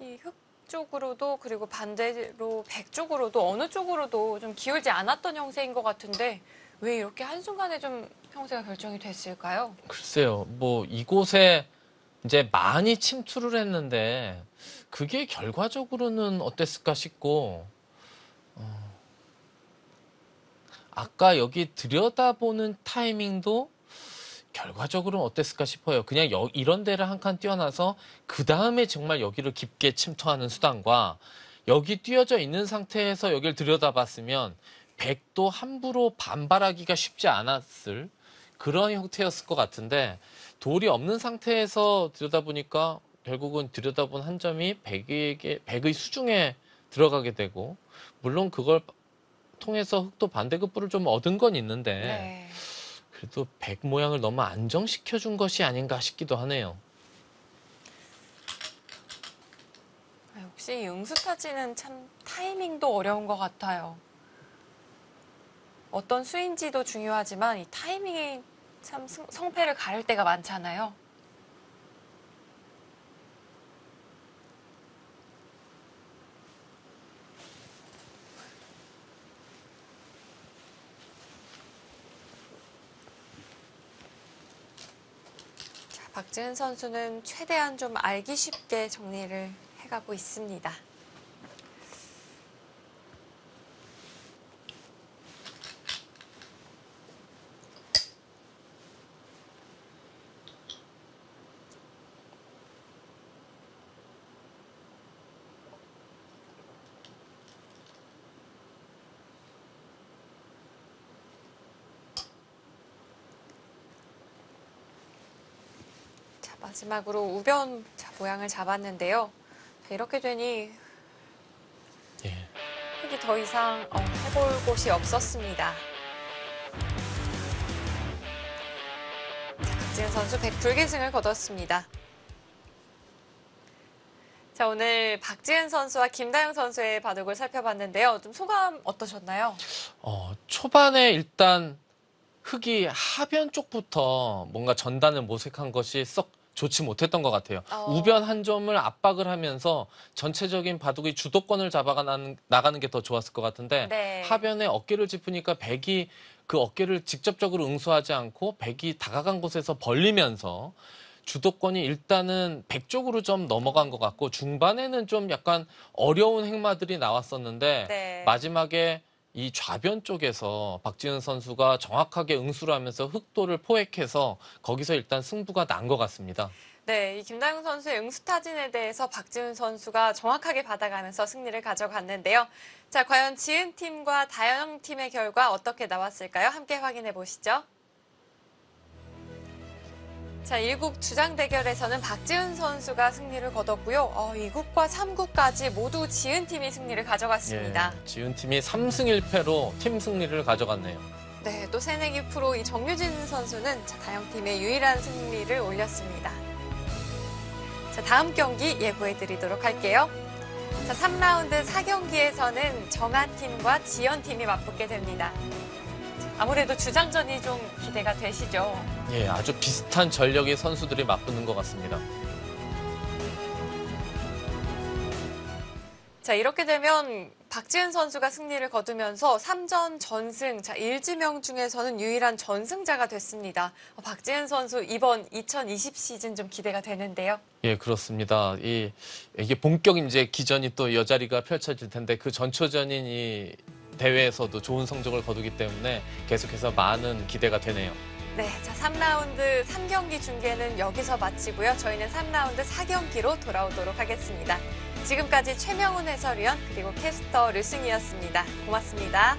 이 흑 쪽으로도 그리고 반대로 백 쪽으로도 어느 쪽으로도 좀 기울지 않았던 형세인 것 같은데 왜 이렇게 한순간에 좀 형세가 결정이 됐을까요? 글쎄요, 뭐 이곳에 이제 많이 침투를 했는데 그게 결과적으로는 어땠을까 싶고 아까 여기 들여다보는 타이밍도 결과적으로는 어땠을까 싶어요. 그냥 이런 데를 한 칸 띄워놔서 그 다음에 정말 여기를 깊게 침투하는 수단과 여기 띄어져 있는 상태에서 여기를 들여다봤으면 백도 함부로 반발하기가 쉽지 않았을 그런 형태였을 것 같은데 돌이 없는 상태에서 들여다보니까 결국은 들여다본 한 점이 백의 수중에 들어가게 되고 물론 그걸 통해서 흑도 반대급부를 좀 얻은 건 있는데 네. 그래도 백 모양을 너무 안정시켜준 것이 아닌가 싶기도 하네요. 역시 응수타지는 참 타이밍도 어려운 것 같아요. 어떤 수인지도 중요하지만 이 타이밍이 참 성패를 가를 때가 많잖아요. 자, 박지은 선수는 최대한 좀 알기 쉽게 정리를 해가고 있습니다. 마지막으로 우변 모양을 잡았는데요. 이렇게 되니 예. 흙이 더 이상 해볼 곳이 없었습니다. 박지은 선수 100불계승을 거뒀습니다. 자, 오늘 박지은 선수와 김다영 선수의 바둑을 살펴봤는데요. 좀 소감 어떠셨나요? 초반에 일단 흙이 하변 쪽부터 뭔가 전단을 모색한 것이 썩 좋지 못했던 것 같아요. 우변 한 점을 압박을 하면서 전체적인 바둑의 주도권을 잡아가 나가는 게 더 좋았을 것 같은데 네. 하변에 어깨를 짚으니까 백이 그 어깨를 직접적으로 응수하지 않고 백이 다가간 곳에서 벌리면서 주도권이 일단은 백 쪽으로 좀 넘어간 것 같고 중반에는 좀 약간 어려운 행마들이 나왔었는데 네. 마지막에 이 좌변 쪽에서 박지은 선수가 정확하게 응수를 하면서 흑도를 포획해서 거기서 일단 승부가 난 것 같습니다. 네, 이 김다영 선수의 응수타진에 대해서 박지은 선수가 정확하게 받아가면서 승리를 가져갔는데요. 자, 과연 지은 팀과 다영 팀의 결과 어떻게 나왔을까요? 함께 확인해 보시죠. 자, 1국 주장 대결에서는 박지은 선수가 승리를 거뒀고요. 2국과 3국까지 모두 지은 팀이 승리를 가져갔습니다. 예, 지은 팀이 3승 1패로 팀 승리를 가져갔네요. 네, 또 새내기 프로 이 정유진 선수는 다영 팀의 유일한 승리를 올렸습니다. 자, 다음 경기 예고해 드리도록 할게요. 자, 3라운드 4경기에서는 정한 팀과 지연 팀이 맞붙게 됩니다. 아무래도 주장전이 좀 기대가 되시죠? 예, 아주 비슷한 전력의 선수들이 맞붙는 것 같습니다. 자, 이렇게 되면 박지은 선수가 승리를 거두면서 3전 전승, 자, 1지명 중에서는 유일한 전승자가 됐습니다. 박지은 선수 이번 2020 시즌 좀 기대가 되는데요. 예, 그렇습니다. 이게 본격 이제 기전이 또 여자리가 펼쳐질 텐데 그 전초전인 이 대회에서도 좋은 성적을 거두기 때문에 계속해서 많은 기대가 되네요. 네, 자, 3라운드 3경기 중계는 여기서 마치고요. 저희는 3라운드 4경기로 돌아오도록 하겠습니다. 지금까지 최명훈 해설위원 그리고 캐스터 류승이었습니다. 고맙습니다.